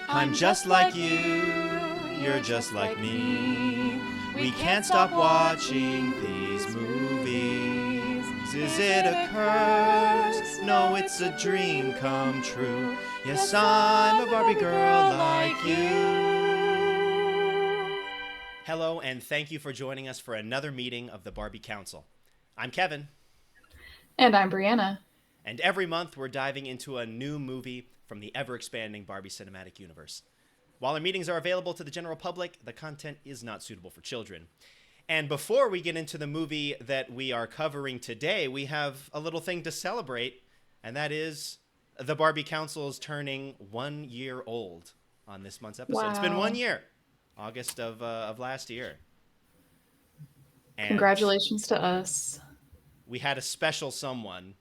I'm just like you, you're just like me. We can't stop watching these movies. Is it a curse? No, it's a dream come true. Yes, I'm a Barbie girl like you. Hello, and thank you for joining us for another meeting of the Barbie Council. I'm Kevin. And I'm Briana. And every month we're diving into a new movie from the ever-expanding Barbie cinematic universe. While our meetings are available to the general public, the content is not suitable for children. And before we get into the movie that we are covering today, we have a little thing to celebrate, and that is the Barbie Council is turning 1 year old on this month's episode. Wow. It's been 1 year, August of last year. And Congratulations to us. we had a special someone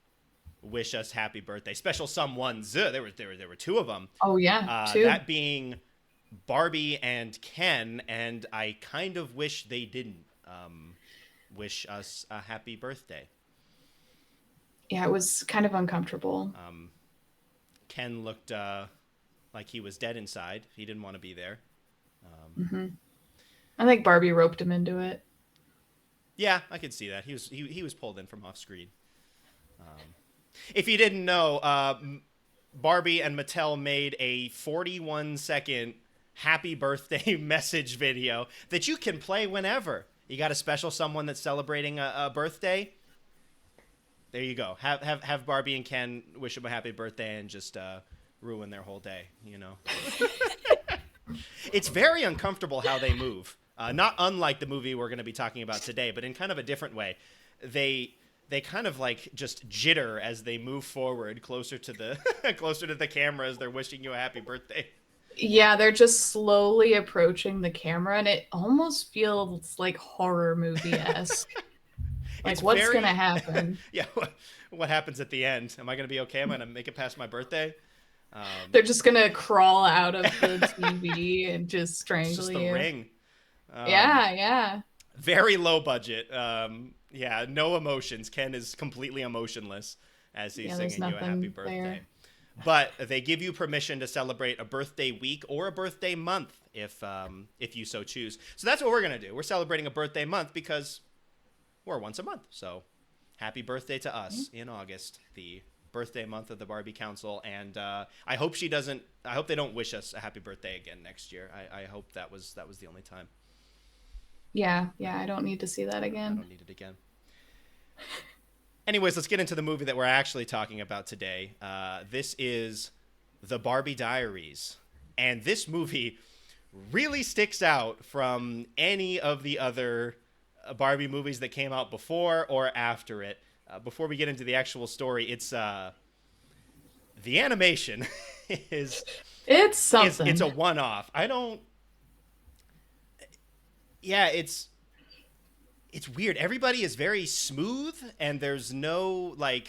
wish us happy birthday. Special someones. There were two of them. Oh, yeah, two. That being Barbie and Ken, and I kind of wish they didn't wish us a happy birthday. Yeah, it was kind of uncomfortable. Ken looked like he was dead inside. He didn't want to be there. I think Barbie roped him into it. Yeah, I could see that. He was pulled in from off screen. If you didn't know, Barbie and Mattel made a 41-second happy birthday message video that you can play whenever. You got a special someone that's celebrating a birthday? There you go. Have Barbie and Ken wish them a happy birthday and just ruin their whole day, you know? It's very uncomfortable how they move. Not unlike the movie we're going to be talking about today, but in kind of a different way. They kind of like just jitter as they move forward closer to the closer to the camera as they're wishing you a happy birthday. Yeah, they're just slowly approaching the camera, and it almost feels like horror movie-esque. Like, It's what's very- going to happen? Yeah, what happens at the end? Am I going to be okay? Am I going to make it past my birthday? They're just going to crawl out of the TV and just It's strangle just the you. ring. Yeah. Very low budget. Yeah, no emotions. Ken is completely emotionless as he's Yeah, there's singing you a happy nothing birthday. there. But they give you permission to celebrate a birthday week or a birthday month if you so choose. So that's what we're going to do. We're celebrating a birthday month because we're once a month. So happy birthday to us in August, the birthday month of the Barbie Council. And I hope they don't wish us a happy birthday again next year. I hope that was the only time. Yeah, I don't need to see that I again. don't need it again. Anyways, let's get into the movie that we're actually talking about today. This is the Barbie Diaries. And this movie really sticks out from any of the other Barbie movies that came out before or after it. Before we get into the actual story, it's the animation is It's something. it's a one-off. It's weird. Everybody is very smooth, and there's no like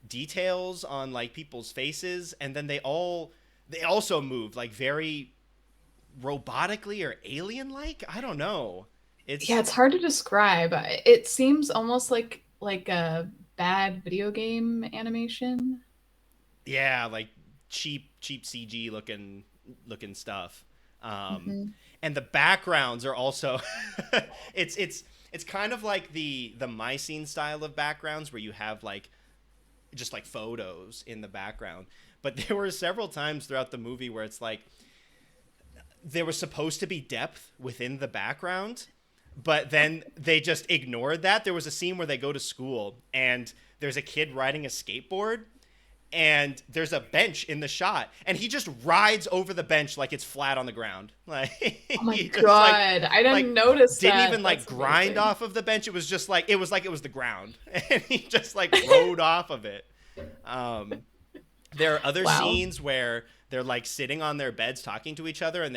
details on like people's faces, and then they also move like very robotically or alien-like. I don't know. It's hard to describe. It seems almost like a bad video game animation. Yeah, like cheap CG looking stuff. And the backgrounds are also it's kind of like the Mycene style of backgrounds where you have like just like photos in the background. But there were several times throughout the movie where it's like there was supposed to be depth within the background, but then they just ignored that. There was a scene where they go to school and there's a kid riding a skateboard and there's a bench in the shot and he just rides over the bench like it's flat on the ground. Like, Oh my he just, god, I didn't notice that. didn't even like That's grind amazing. off of the bench. It was just like it was the ground and he just like rode off of it. There are other Wow. scenes where they're like sitting on their beds talking to each other and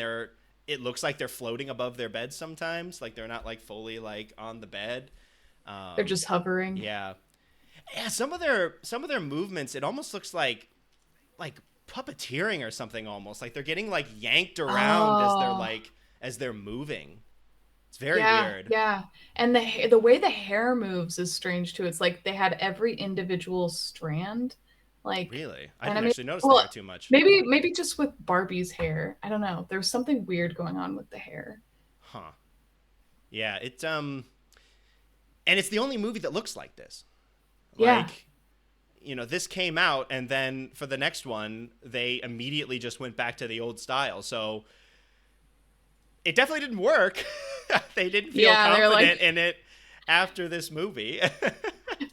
it looks like they're floating above their beds sometimes, like they're not like fully like on the bed. They're just hovering. Yeah. Some of their movements, it almost looks like puppeteering or something, almost like they're getting like yanked around as they're moving. It's very weird. Yeah. And the way the hair moves is strange too. It's like they had every individual strand Like Really? I didn't animated. actually notice the Well, hair too much. maybe just with Barbie's hair. I don't know. There was something weird going on with the hair. Huh. Yeah, and it's the only movie that looks like this. Yeah. Like, this came out, and then for the next one, they immediately just went back to the old style. So it definitely didn't work. They didn't feel Yeah, they're confident like, in it after this movie.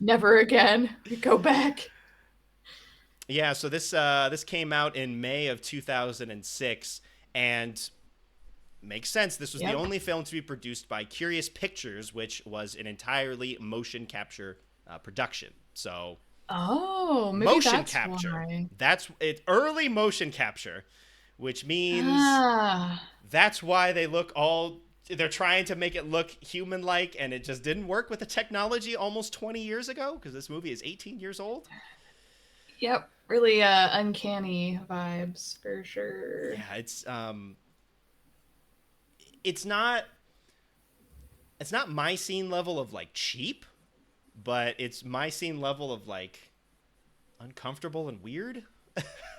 never again. We go back. Yeah, so this came out in May of 2006, and makes sense. This was the Yep. only film to be produced by Curious Pictures, which was an entirely motion capture production. So Oh, maybe motion that's capture. why. That's it. Early motion capture, which means Ah, that's why they look all. They're trying to make it look human-like, and it just didn't work with the technology almost 20 years ago because this movie is 18 years old. yep. Really uncanny vibes for sure. Yeah, it's not my scene level of like cheap, but it's my scene level of like uncomfortable and weird.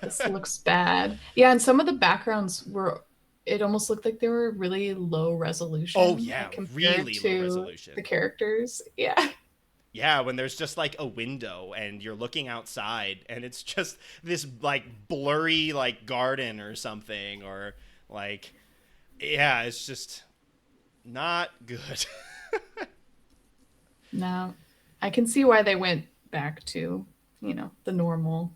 This looks bad. Yeah, and some of the backgrounds were, it almost looked like they were really low Oh resolution, yeah, like compared really low to the resolution. characters. Yeah. Yeah, when there's just like a window and you're looking outside and it's just this like blurry like garden or something, or like, yeah, it's just not good. No, I can see why they went back to, the normal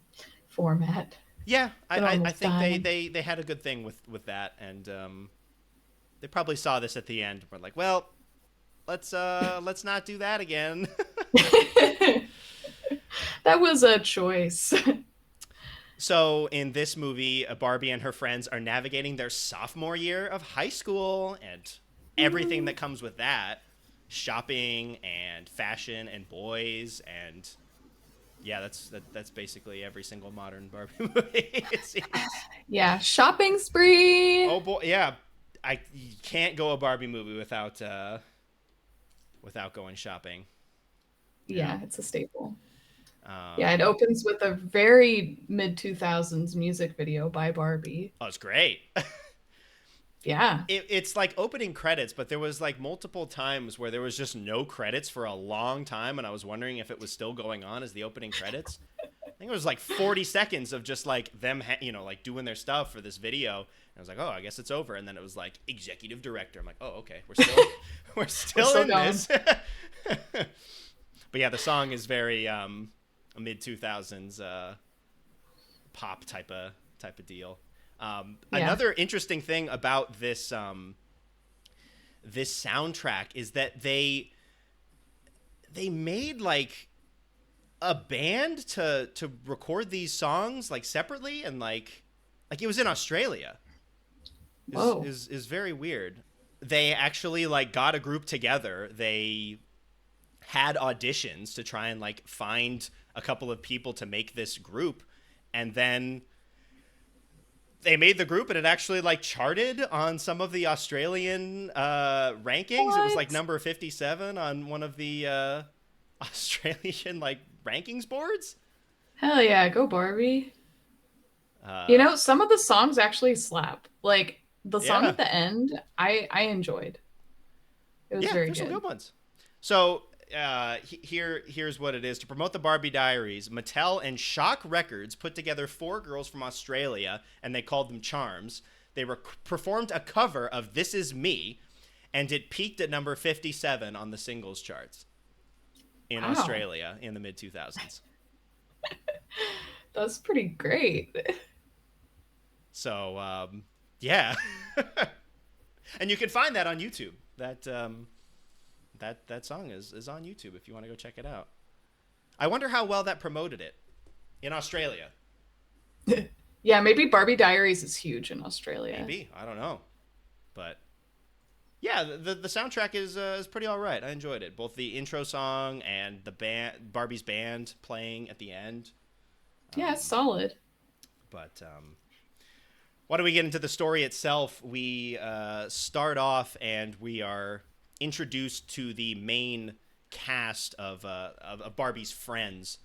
format, Yeah, the normal I think they, style. they had a good thing with that, and they probably saw this at the end and were like, well, let's not do that again. That was a choice. So in this movie, Barbie and her friends are navigating their sophomore year of high school and everything that comes with that, shopping and fashion and boys, and yeah, that's basically every single modern Barbie movie, it seems. Yeah, shopping spree. Oh boy, yeah. You can't go a Barbie movie without going shopping. Yeah. Yeah, it's a staple. Yeah, it Um, opens with a very mid 2000s music video by Barbie. oh, it's great. Yeah. It's like opening credits, but there was like multiple times where there was just no credits for a long time, and I was wondering if it was still going on as the opening credits. I think it was like 40 seconds of just like them, like doing their stuff for this video. And I was like, oh, I guess it's over. And then it was like executive director. I'm like, oh, okay, we're still we're We're still still in going. this. But yeah, the song is very mid 2000s pop type of deal. Yeah. Another interesting thing about this soundtrack is that they made like a band to record these songs like separately, and like it was in Australia. is Whoa. is is very weird. They actually like got a group together. They had auditions to try and like find a couple of people to make this group, and then they made the group, and it actually like charted on some of the Australian rankings. It was like What? number 57 on one of the Australian like rankings boards. Hell yeah, go Barbie. Uh, Some of the songs actually slap. Like the song yeah, at the end, I enjoyed. It was yeah, very there's some good. good ones. So here's what it is. To promote the Barbie Diaries, Mattel and Shock Records put together four girls from Australia, and they called them Charms. They performed a cover of "This Is Me," and it peaked at number 57 on the singles charts in Wow. Australia in the mid 2000s. That's pretty great. So yeah, and you can find that on YouTube. That song is on YouTube if you want to go check it out. I wonder how well that promoted it in Australia. Yeah, maybe Barbie Diaries is huge in Australia. Maybe, I don't know, but yeah, the soundtrack is pretty all right. I enjoyed it, both the intro song and the Barbie's band playing at the end. Yeah, it's solid. But why don't we get into the story itself? We start off and we are introduced to the main cast of Barbie's friends.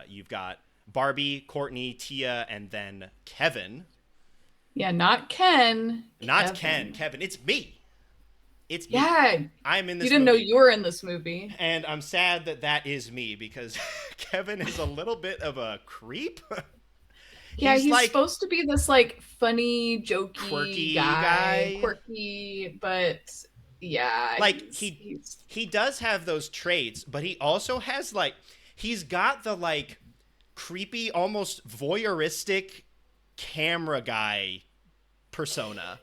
You've got Barbie, Courtney, Tia, and then Kevin. Yeah, not Ken, Not Ken, Kevin. Kevin. It's me. It's me. Yeah, I'm in you this didn't know movie. you were in this movie. And I'm sad that that is me because Kevin is a little bit of a creep. Yeah, He's he's like supposed to be this like funny, jokey quirky guy, guy. quirky, but yeah, Like he's he does have those traits, but he also has like he's got the like creepy, almost voyeuristic camera guy persona.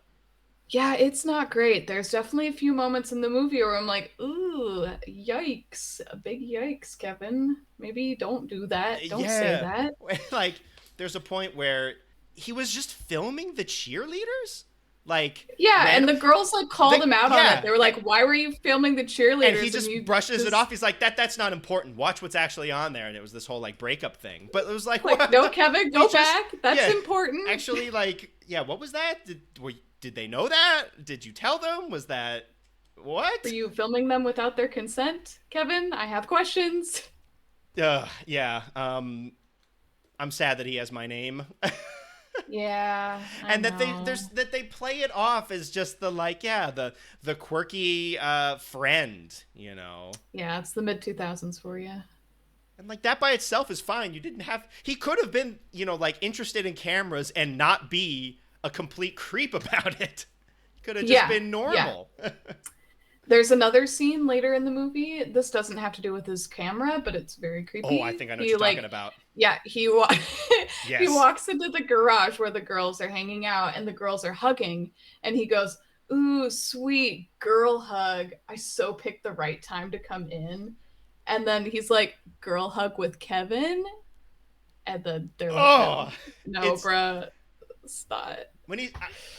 yeah, it's not great. There's definitely a few moments in the movie where I'm like, ooh, yikes, a big yikes, Kevin. Maybe don't do that. Don't say Yeah. that. Like there's a point where he was just filming the cheerleaders like Yeah, and random the girls like called him out on it. yeah, They were like, "Why were you filming the and he cheerleaders?" And just you brushes it just off. He's like, that's not important. Watch what's actually on there. And it was this whole like breakup thing. But it was like, like, what "No, the Kevin, we go just back. That's yeah. important." Actually, like, yeah, what was that? Did they know that? Did you tell them? Was that Were what? you filming them without their consent, Kevin? I have questions. Yeah. I'm sad that he has my name. Yeah, I And that know. they play it off as just the like yeah the quirky friend, you know. Yeah, it's the mid 2000s for you. And like that by itself is fine. You didn't have he could have been, you know, like interested in cameras and not be a complete creep about it. Could have just Yeah, been yeah. normal. There's another scene later in the movie. This doesn't have to do with his camera, but it's very Oh, I creepy. think I know what He you're talking like, about. yeah, he Yes. walks into the garage where the girls are hanging out and the girls are hugging, and he goes, "Ooh, sweet girl hug. I so picked the right time to come in." And then he's like, "Girl hug with Kevin?" And then they're like, "No, Oh, no, it's bruh, stop." when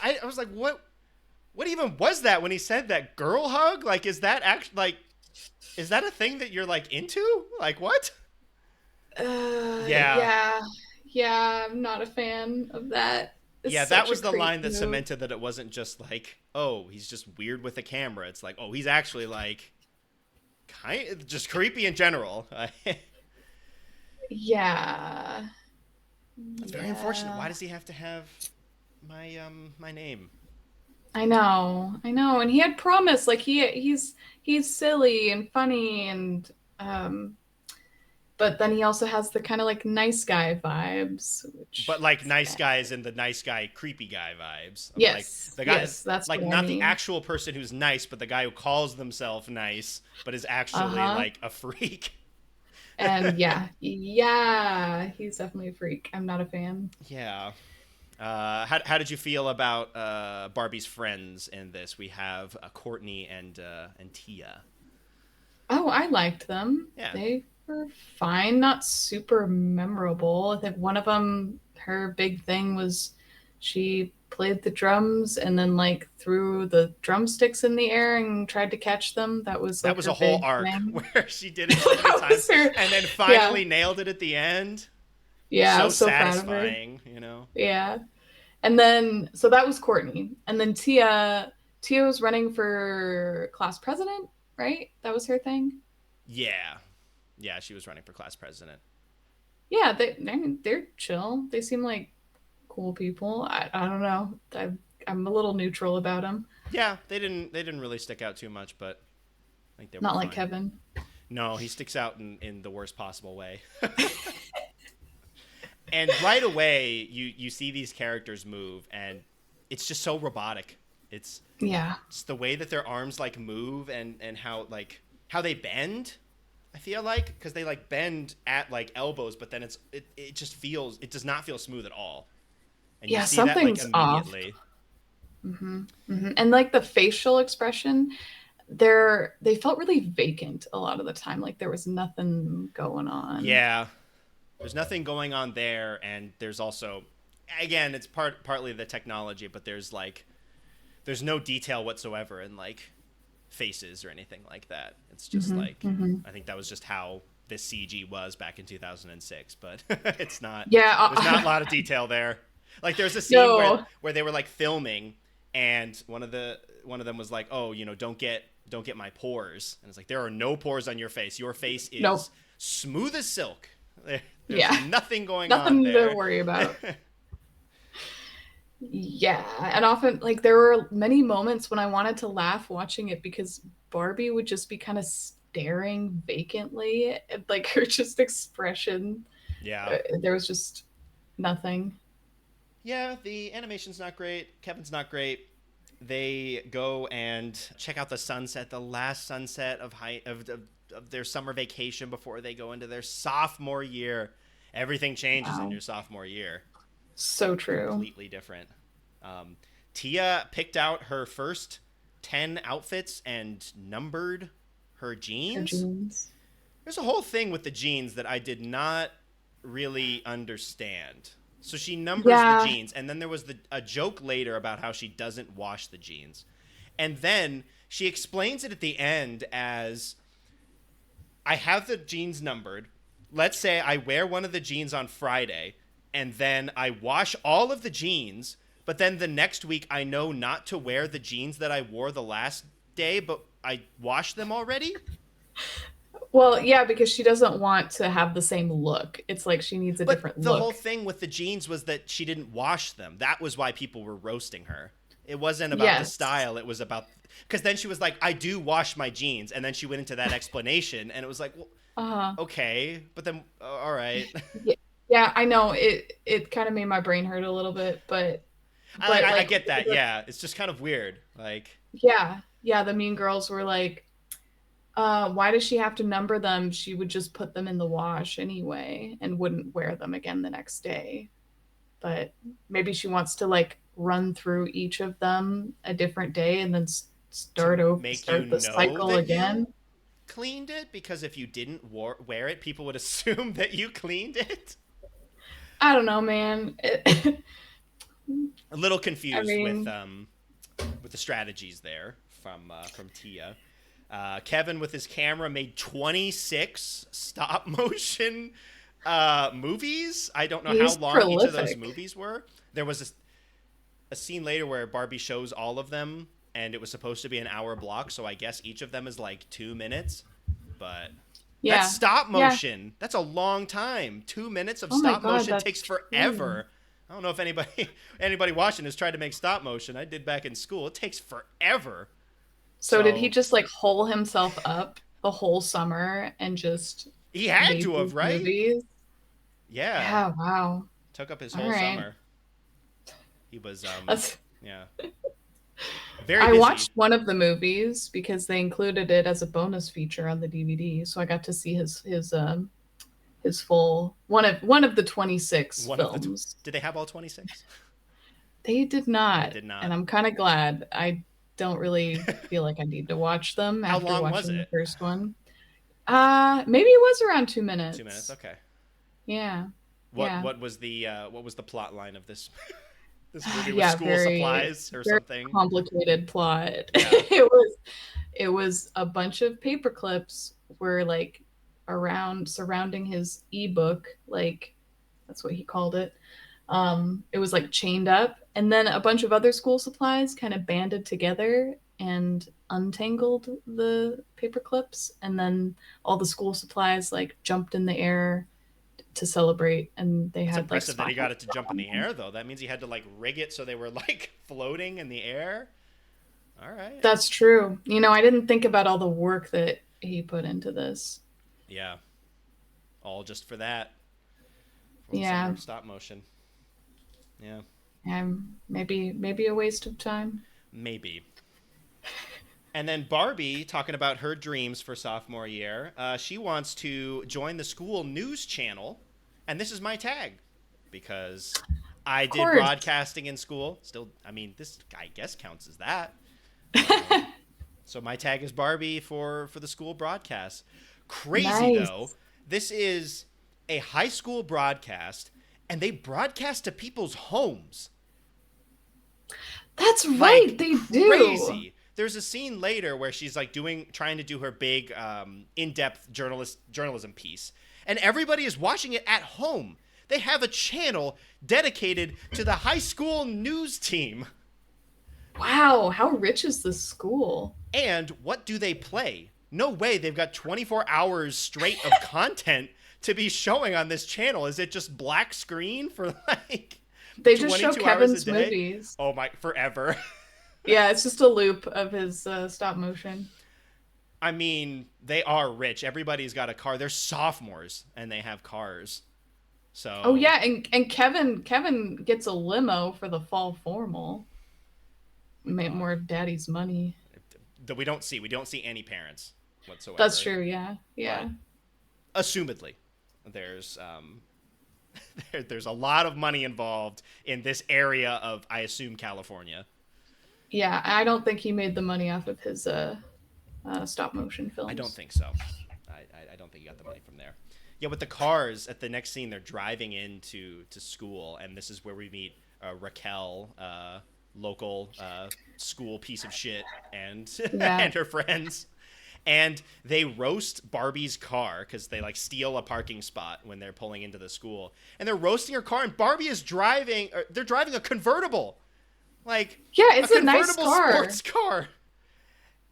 I was like what even was that when he said that girl hug? Like is that actually like is that a thing that you're like into? Like what? Yeah. Yeah, yeah, I'm not a fan of that. It's Yeah, that such a was the creep line that move. cemented that it wasn't just like, oh, he's just weird with the camera. It's like, oh, he's actually like kind of just creepy in general. Yeah, That's very unfortunate. yeah. Why does he have to have my name? I know, and he had promised. Like he's silly and funny, and um, but then he also has the kind of like nice guy vibes, But which like is nice bad. guys and the nice guy creepy guy vibes of like Yes, the guy yes, that's like what I not the mean. actual person who's nice, but the guy who calls themselves nice but is Uh actually huh. like a freak. And yeah, yeah, he's definitely a freak. I'm not a fan. Yeah. How did you feel about Barbie's friends in this? We have Courtney and Tia. Oh, I liked them. Yeah, They were fine, not super memorable. I think one of them, her big thing was she played the drums and then like threw the drumsticks in the air and tried to catch them. That was that like was her a whole big arc thing. where she did it so many That times was her. and then Yeah. finally nailed it at the end. Yeah, I So was so proud of her. satisfying, you know. Yeah. And then so that was Courtney. And then Tia was running for class president, right? That was her thing. Yeah, yeah, she was running for class president. Yeah, they're chill. They seem like cool people. I don't know. I'm a little neutral about them. Yeah, they didn't really stick out too much, but I think they were Not like fine. Kevin. No, he sticks out in the worst possible way. And right away, you see these characters move, and it's just so robotic. It's Yeah. it's the way that their arms like move and how they bend. I feel like because they like bend at like elbows, but then it just feels it does not feel smooth at all, and you Yeah, see that like something's off. immediately. And like the facial expression, they felt really vacant a lot of the time. Like there was nothing going on. Yeah, there's nothing going on there, and there's also again it's partly the technology, but there's no detail whatsoever in like faces or anything like that. It's just like I think that was just how this CG was back in 2006, but it's not. Yeah. There's not a lot of detail there. Like there's a scene No. where they were like filming, and one of them was like, "Oh, you know, don't get my pores," and it's like there are no pores on your face. Your face Nope. is smooth as silk. There's Yeah. nothing going on Nothing to there. worry about. Yeah, and often like there were many moments when I wanted to laugh watching it because Barbie would just be kind of staring vacantly, and, like her just expression. Yeah. There was just nothing. Yeah, the animation's not great. Kevin's not great. They go and check out the sunset, the last sunset of their summer vacation before they go into their sophomore year. Everything changes in Wow, your sophomore year. so true. Completely different. Um, Tia picked out her first 10 outfits and numbered her Her jeans. jeans. There's a whole thing with the jeans that I did not really understand. So she numbers the Yeah. jeans, and then there was a joke later about how she doesn't wash the jeans. And then she explains it at the end as I have the jeans numbered. Let's say I wear one of the jeans on Friday, and then I wash all of the jeans, but then the next week I know not to wear the jeans that I wore the last day, but I washed them already? Well, yeah, because she doesn't want to have the same look. It's like she needs a But different the whole look. thing with the jeans was that she didn't wash them. That was why people were roasting her. It wasn't about the Yes. style. It was about because then she was like, "I do wash my jeans," and then she went into that explanation, and it was like, "Well, Uh-huh. okay, but then all right." Yeah, yeah, I know. It kind of made my brain hurt a little bit, but I like get that. Yeah, it's just kind of weird. Like, yeah, yeah, the mean girls were like, why does she have to number them? She would just put them in the wash anyway and wouldn't wear them again the next day. But maybe she wants to like run through each of them a different day and then to make you start the know cycle that you again. cleaned it, because if you didn't wear it, people would assume that you cleaned it. I don't know, man. A little I confused mean, with the strategies there from Tia. Kevin with his camera made 26 stop motion movies. I don't know how he's long each of those prolific. movies were. There was a scene later where Barbie shows all of them, and it was supposed to be an hour block, so I guess each of them is like 2 minutes. But that's Yeah. stop Yeah. motion. That's a long time. 2 minutes of Oh my stop God, motion that's takes true. forever. I don't know if anybody watching has tried to make stop motion. I did back in school. It takes forever. So did he So just like hole himself up the whole summer and just he had made to these have, right? movies? Yeah. Yeah, wow. Took up his All whole right. summer. He was That's yeah, very I busy. watched one of the movies because they included it as a bonus feature on the DVD, so I got to see his full one of the 26 One of the films. did they have all 26? They did They not, did and not. I'm kind of glad. I don't really feel like I need to watch them How after long was watching the it? first one. Maybe it was around 2 2 minutes. minutes. Okay. Yeah. What Yeah. what was the plot line of this this movie? Was Yeah, school very supplies or very something? complicated plot. Yeah. It was a bunch of paper clips were like around surrounding his ebook, like that's what he called it. It was like chained up, and then a bunch of other school supplies kind of banded together and untangled the paper clips, and then all the school supplies like jumped in the air to celebrate, and they It's had like impressive that he got sparkles it to jump in on the them. air, though. That means he had to like rig it so they were like floating in the air. All right. That's true. I didn't think about all the work that he put into this. Yeah. All just for that. For the summer Yeah, of stop motion. Yeah. maybe a waste of time. Maybe. And then Barbie, talking about her dreams for sophomore year, she wants to join the school news channel. And this is my tag because I Of did course. broadcasting in school. Still, I mean, this I guess counts as that. Um, so my tag is Barbie for the school broadcast. Crazy though, Nice. this is a high school broadcast, and they broadcast to people's homes. That's right, Like they do. crazy. There's a scene later where she's like trying to do her big in-depth journalism piece, and everybody is watching it at home. They have a channel dedicated to the high school news team. Wow, how rich is this school? And what do they play? No way they've got 24 hours straight of content to be showing on this channel? Is it just black screen for like They just show 22 hours a Kevin's day? movies. Oh my, forever. Yeah, it's just a loop of his stop motion. I mean, they are rich. Everybody's got a car. They're sophomores and they have cars. Oh So, yeah, and Kevin gets a limo for the fall formal. my Made God. more of Daddy's money. That we don't see any parents That's whatsoever. true. Yeah, But yeah, assumedly, there's there's a lot of money involved in this area of, I assume, California. yeah. I don't think he made the money off of his stop motion I don't films. think so. I don't think he got the money from there. Yeah, with the cars at the next scene, they're driving into to school, and this is where we meet Raquel, local school piece of shit, and Yeah, and her friends. And they roast Barbie's car because they like steal a parking spot when they're pulling into the school, and they're roasting her car. And Barbie is driving. Or they're driving a convertible, like yeah. a It's a nice convertible car. sports car.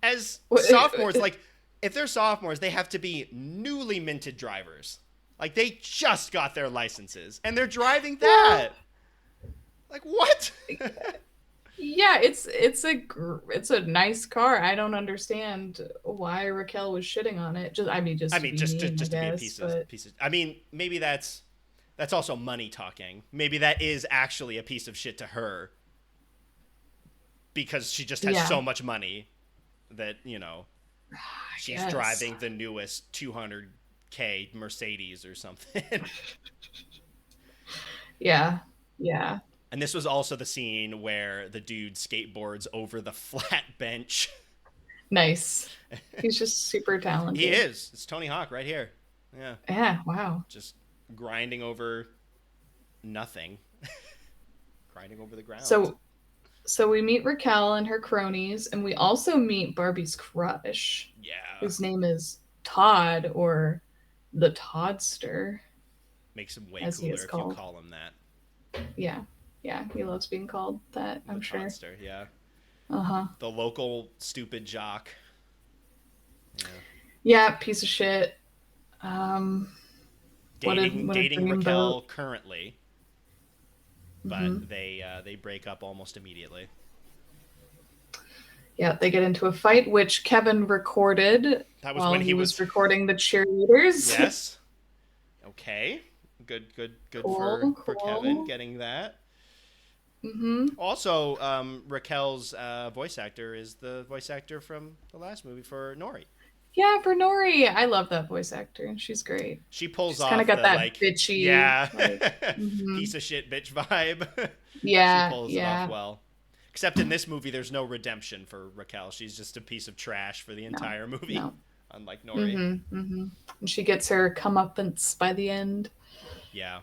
As Wh- sophomores, like if they're sophomores, they have to be newly minted drivers. Like they just got their licenses and they're driving Well, that. Like what? yeah, it's a nice car. I don't understand why Raquel was shitting on it. Just I mean, I just to mean, be mean, I just to be a guess. But piece of. I mean, maybe that's also money talking. Maybe that is actually a piece of shit to her because she just has yeah, so much money that I she's guess. driving the newest 200K Mercedes or something. Yeah, yeah. And this was also the scene where the dude skateboards over the flat bench. Nice. He's just super He talented. is. It's Tony Hawk right here. Yeah. Yeah. Wow. Just grinding over nothing. Grinding over the ground. So so we meet Raquel and her cronies, and we also meet Barbie's crush, Yeah. whose name is Todd or the Toddster, Makes him way as he cooler is if you called. call him that. Yeah. Yeah, he loves being called that, The I'm sure. Toddster, yeah. Uh-huh. The local stupid jock. Yeah. Yeah, piece of shit. Um what a Dating dreamboat. Raquel currently, Hmm. but they break up almost immediately. Yeah, they get into a fight, which Kevin recorded That was while when he he was was. recording the cheerleaders. Yes. Okay. Good Cool, for Kevin cool. getting that. Hmm. Also, Raquel's voice actor is the voice actor from the last movie for Nori. Yeah, for Nori. I love that voice actor. She's great. She pulls She's kind of off got the that like, bitchy, yeah, like, hmm piece of shit bitch vibe. She yeah, pulls it off yeah. well. Except in this movie, there's no redemption for Raquel. She's just a piece of trash for the No, entire movie, no. unlike Nori. Hmm. Hmm. And she gets her comeuppance by the end. Yeah,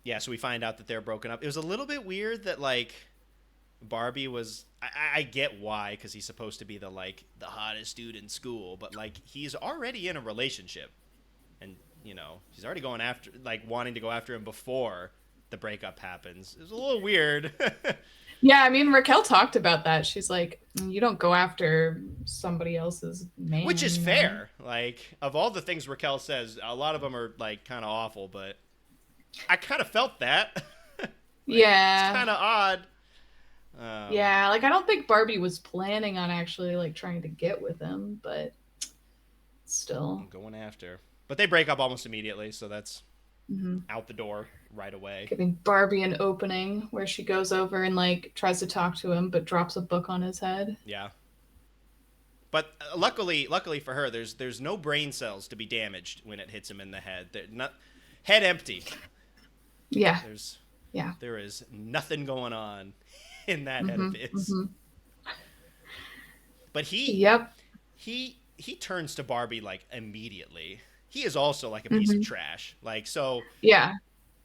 yeah. So we find out that they're broken up. It was a little bit weird that like Barbie was. I get why, because he's supposed to be the like the hottest dude in school, but like he's already in a relationship, and he's already going after like wanting to go after him before the breakup happens. It was a little weird. Yeah, I mean, Raquel talked about that. She's like, you don't go after somebody else's Which man, is you know? fair. Like, of all the things Raquel says, a lot of them are like kind of awful, but I kind of felt that. Like, it's Yeah. kind of odd. Yeah, like I don't think Barbie was planning on actually like trying to get with him, but still. I'm going after. But they break up almost immediately, so that's Hmm. out the door right away. Giving Barbie an opening where she goes over and like tries to talk to him but drops a book on his head. Yeah. But luckily for her, there's no brain cells to be damaged when it hits him in the head. They're not head empty. Yeah. There's Yeah. there is nothing going on in that head of Hmm. his. Hmm. But Yep. he turns to Barbie like immediately. He is also like a piece of Hmm. trash. Like so Yeah.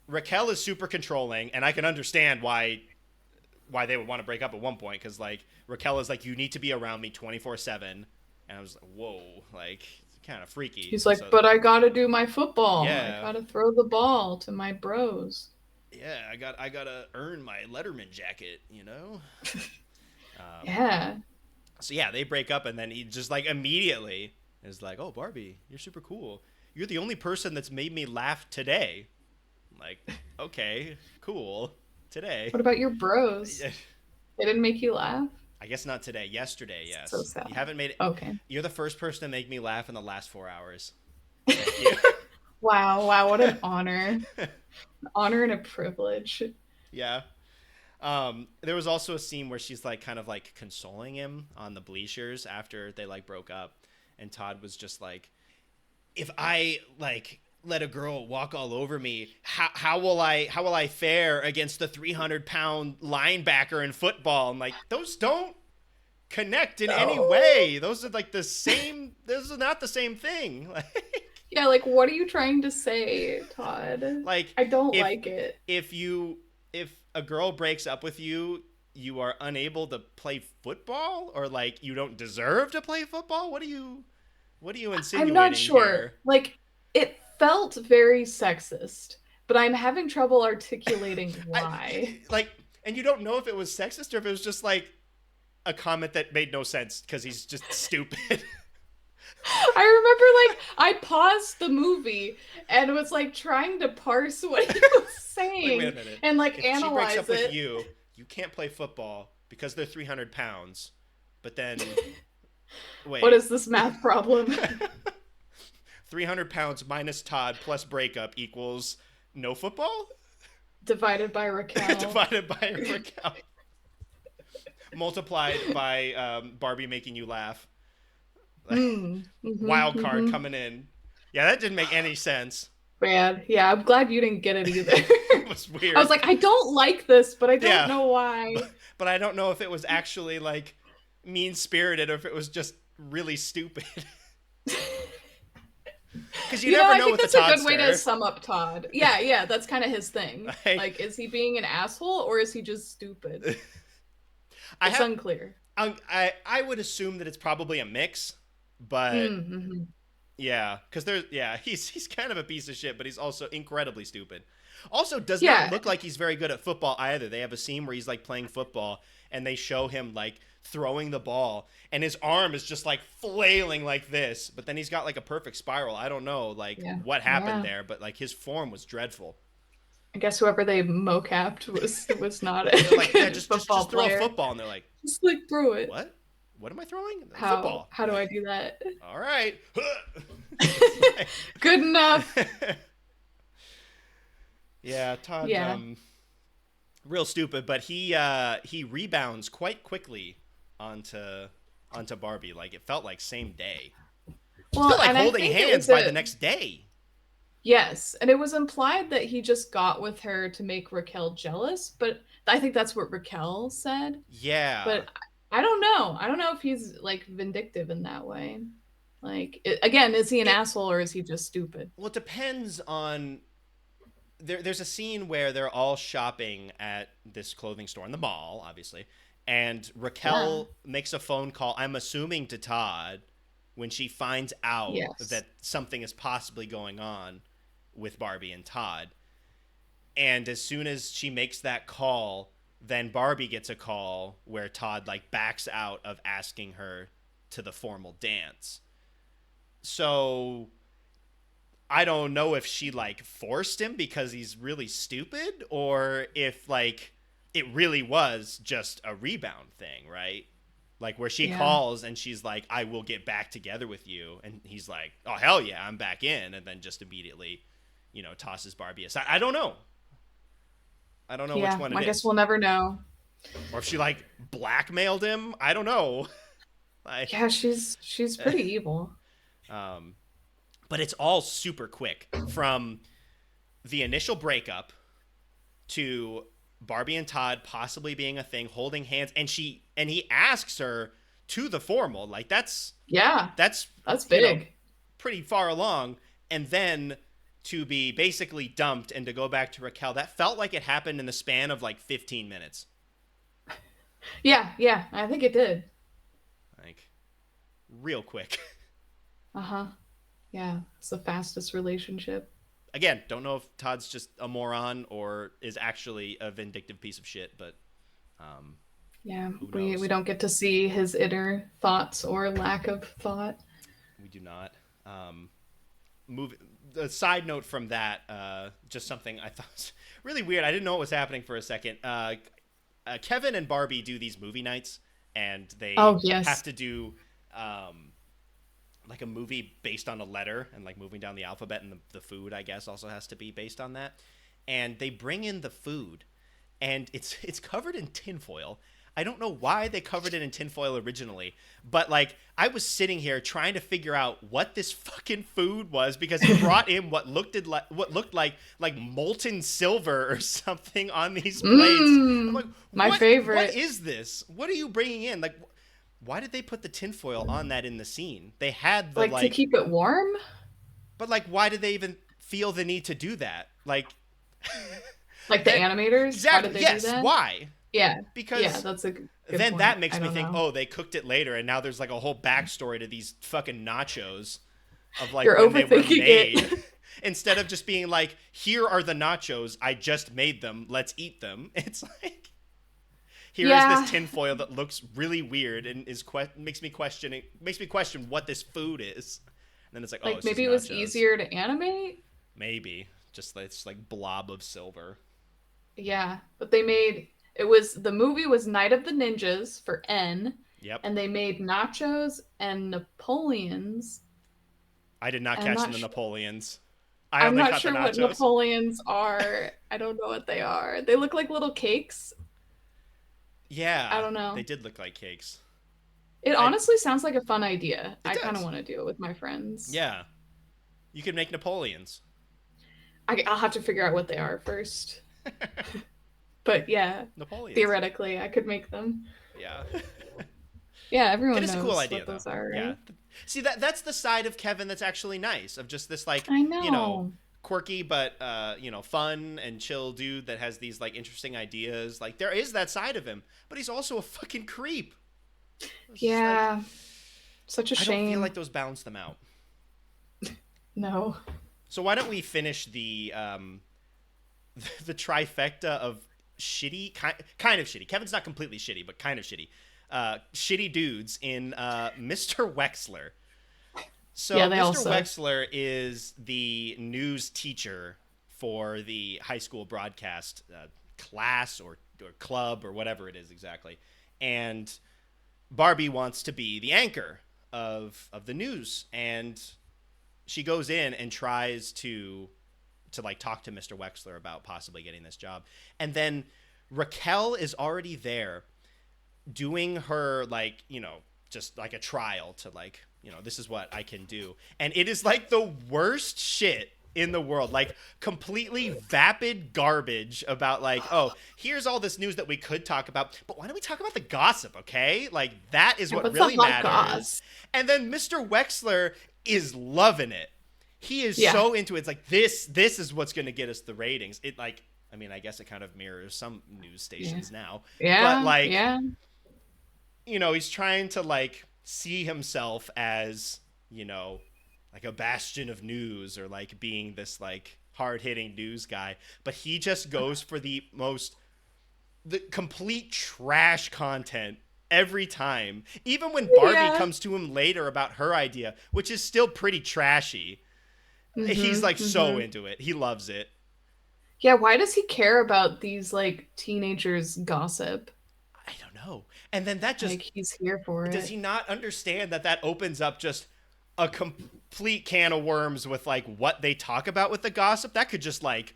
Raquel is super controlling, and I can understand why they would want to break up at one point, because like Raquel is like, you need to be around me 24/7, and I was like, whoa, like it's kind of freaky. He's like, So but I gotta do my football. I yeah, gotta throw the ball to my bros. yeah, I gotta earn my Letterman jacket. Um, Yeah. so yeah, they break up, and then he just like immediately is like, oh Barbie, you're super cool. you're the only person that's made me laugh today. I'm like, okay, cool. Today. What about your bros? They didn't make you laugh? I guess not today. Yesterday, So yes. sad. You haven't made it. Okay. You're the first person to make me laugh in the last 4 hours. Thank you. Wow, wow, what an honor. An honor and a privilege. Yeah. There was also a scene where she's like kind of like consoling him on the bleachers after they like broke up, and Todd was just like, "If I like let a girl walk all over me, how will I fare against the 300-pound linebacker in football?" I'm like, those don't connect in any No. way. Those are like the same. Those are not the same thing. Yeah, like what are you trying to say, Todd? Like I don't if like it. if a girl breaks up with you, you are unable to play football, or like you don't deserve to play football. What are you I'm not insinuating sure. here? Like it felt very sexist, but I'm having trouble articulating I why. like, and you don't know if it was sexist or if it was just like a comment that made no sense because he's just stupid. I remember like I paused the movie and was like trying to parse what he was Like, wait a saying minute. and like If she breaks analyze up with it. you, you can't play football because they're 300 pounds. But then, What wait. is this math problem? 300 pounds minus Todd plus breakup equals no football? Divided by Raquel. Divided by Raquel. Multiplied by Barbie making you laugh. Wild card Mm-hmm. coming in. Yeah, that didn't make any sense. Bad. Yeah, I'm glad you didn't get it either. It was I was weird. like, I don't like this, but I don't Yeah. know why. But I don't know if it was actually like mean spirited or if it was just really stupid. Because you You know, never I know think with the that's a good way to Toddster. sum up Todd. Yeah, yeah, that's kind of his thing. Like, Like, is he being an asshole or is he just stupid? I It's have unclear. I would assume that it's probably a mix, but Mm-hmm. yeah, because he's kind of a piece of shit, but he's also incredibly stupid. Also, does not Yeah, look like he's very good at football either. They have a scene where he's like playing football, and they show him like throwing the ball, and his arm is just like flailing like this. But then he's got like a perfect spiral. I don't know like yeah, what happened yeah. there, but like his form was dreadful. I guess whoever they mocapped was not They're a like, yeah, good just football throw a player. football, and they're like, Just like throw it. what? What am I throwing? How Football. how do I do that? All right. Good enough. Yeah, Todd's Yeah. real stupid, but he rebounds quite quickly onto onto Barbie. Like it felt like same day. They're Well, like and I holding think it hands was by the a next day. yes, and it was implied that he just got with her to make Raquel jealous, but I think that's what Raquel said. Yeah. But I don't know. I don't know if he's like vindictive in that way. Like again, is he an It asshole or is he just stupid? well, it depends on there's a scene where they're all shopping at this clothing store in the mall, obviously, and Yeah. Raquel makes a phone call, I'm assuming to Todd, when she finds out Yes. that something is possibly going on with Barbie and Todd. And as soon as she makes that call, then Barbie gets a call where Todd like backs out of asking her to the formal dance. So I don't know if she like forced him because he's really stupid, or if like it really was just a rebound thing, right? Like where she Yeah. calls and she's like, I will get back together with you. And he's like, oh, hell yeah, I'm back in. And then just immediately, tosses Barbie aside. I don't know. I don't know which Yeah. one it I guess is. we'll never know. Or if she like blackmailed him. I don't know. Like, Yeah, she's pretty evil. um, but it's all super quick from the initial breakup to Barbie and Todd possibly being a thing, holding hands, and he asks her to the formal. Like Yeah. that's That's you know big. pretty far along, and then to be basically dumped and to go back to Raquel. That felt like it happened in the span of like 15 minutes. Yeah, yeah, I think it did. Like real quick. Uh-huh. Yeah, it's the fastest relationship. Again, don't know if Todd's just a moron or is actually a vindictive piece of shit, but um, Yeah, who we knows? don't get to see his inner thoughts or lack of thought. We do not. Um, movie. A side note from that, just something I thought was really weird. I didn't know what was happening for a second. Kevin and Barbie do these movie nights, and they Oh have yes. to do like a movie based on a letter and like moving down the alphabet, and the food, I guess, also has to be based on that. And they bring in the food, and it's covered in tinfoil. I don't know why they covered it in tinfoil originally, but like I was sitting here trying to figure out what this fucking food was because he brought in what looked like molten silver or something on these plates. I'm like, My what favorite. is this? What are you bringing in? Like, why did they put the tinfoil on that in the scene? They had the Like to like, keep it warm? but like, why did they even feel the need to do that? Like, Like the that animators? Why exactly, did they do yes. that? Why? Yeah. Yeah, Because that's a good then that point. makes I me don't think, know. oh, they cooked it later, and now there's like a whole backstory to these fucking nachos of like You're when they were overthinking made. it. Instead of just being like, here are the nachos, I just made them, let's eat them. It's like, here is this Yeah. tinfoil that looks really weird and makes me question what this food is. And then it's like, oh, Like it's just maybe it was nachos. easier to animate. Maybe just this like blob of silver. Yeah, but they made it was the movie was Night of the Ninjas for N, Yep. and they made nachos and Napoleons. I did not And catch the Napoleons. I I'm only not caught the sure what nachos. Napoleons are. I don't know what they are. They look like little cakes. I Yeah, don't they know. did look like cakes. It I honestly sounds like a fun idea. It I kind of does. want to do it with my friends. Yeah, you could make Napoleons. I'll have to figure out what they are first. But yeah, Napoleons. theoretically, I could make them. Yeah. Yeah, It everyone is a cool knows idea what though. those are, Yeah. right? See that's the side of Kevin that's actually nice of just this like, I you know, know. quirky but fun and chill dude that has these like interesting ideas. Like there is that side of him, but he's also a fucking creep. It's just like Yeah, such a I don't feel like shame. those balance them out. No. So why don't we finish the the trifecta of shitty, kind of shitty. Kevin's not completely shitty, but kind of shitty. Shitty dudes in Mr. Wexler. Yeah, So they all Mr. suck. Wexler is the news teacher for the high school broadcast class or club or whatever it is exactly, and Barbie wants to be the anchor of the news, and she goes in and tries to like talk to Mr. Wexler about possibly getting this job. And then Raquel is already there doing her like, just like a trial to like, this is what I can do. And it is like the worst shit in the world, like completely vapid garbage about like, oh, here's all this news that we could talk about, but why don't we talk about the gossip, okay? Like that is Yeah, what what's the really hot matters. goss? And then Mr. Wexler is loving it. He is Yeah. so into it. It's like this is what's going to get us the ratings. It like, I mean, I guess it kind of mirrors some news Yeah. stations now, but Yeah. like, Yeah. he's trying to like see himself as, like a bastion of news or like being this like hard-hitting news guy, but he just goes for the complete trash content every time. Even when Barbie Yeah. comes to him later about her idea, which is still pretty trashy, he's Mhm. like so Mhm. into it. He loves it. Yeah, why does he care about these like teenagers gossip? I don't know. And then that just Like he's here for does it. he not understand that opens up just a complete can of worms with like what they talk about with the gossip that could just like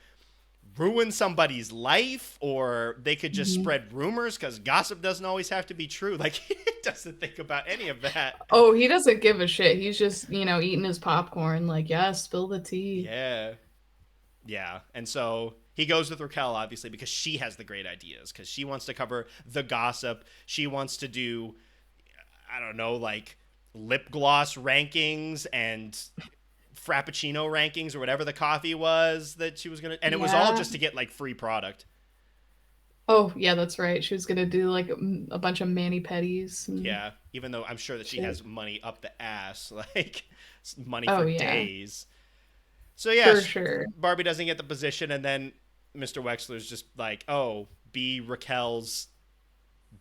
ruin somebody's life, or they could just Mhm. spread rumors because gossip doesn't always have to be true. Like he doesn't think about any of that. Oh, he doesn't give a shit. He's just, eating his popcorn like, yeah, spill the tea. Yeah. Yeah. And so he goes with Raquel, obviously, because she has the great ideas, because she wants to cover the gossip. She wants to do, I don't know, like lip gloss rankings and frappuccino rankings or whatever the coffee was that she was going to. And it was all Yeah. just to get like free product. Oh, yeah, that's right. She was gonna do like a bunch of mani pedis and Yeah. Even though I'm sure that she shit. has money up the ass, like money Oh for yeah, days. So, yeah, for sure. Barbie doesn't get the position. And then Mr. Wexler's just like, oh, be Raquel's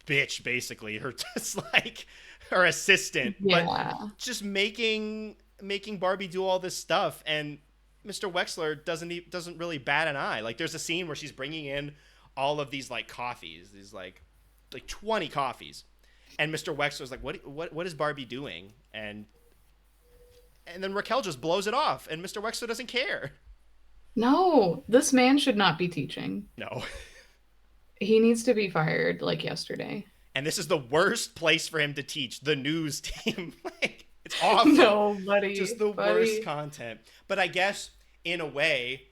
bitch, basically, her just like her assistant, but Yeah. just making making Barbie do all this stuff, and Mr. Wexler doesn't really bat an eye. Like there's a scene where she's bringing in all of these like coffees, these like 20 coffees, and Mr. Wexler's like, what is Barbie doing? And then Raquel just blows it off, and Mr. Wexler doesn't care. No, this man should not be teaching. No. He needs to be fired like yesterday. And this is the worst place for him to teach, the news team. Like, it's awful. No, buddy. Just the worst content. But I guess, in a way,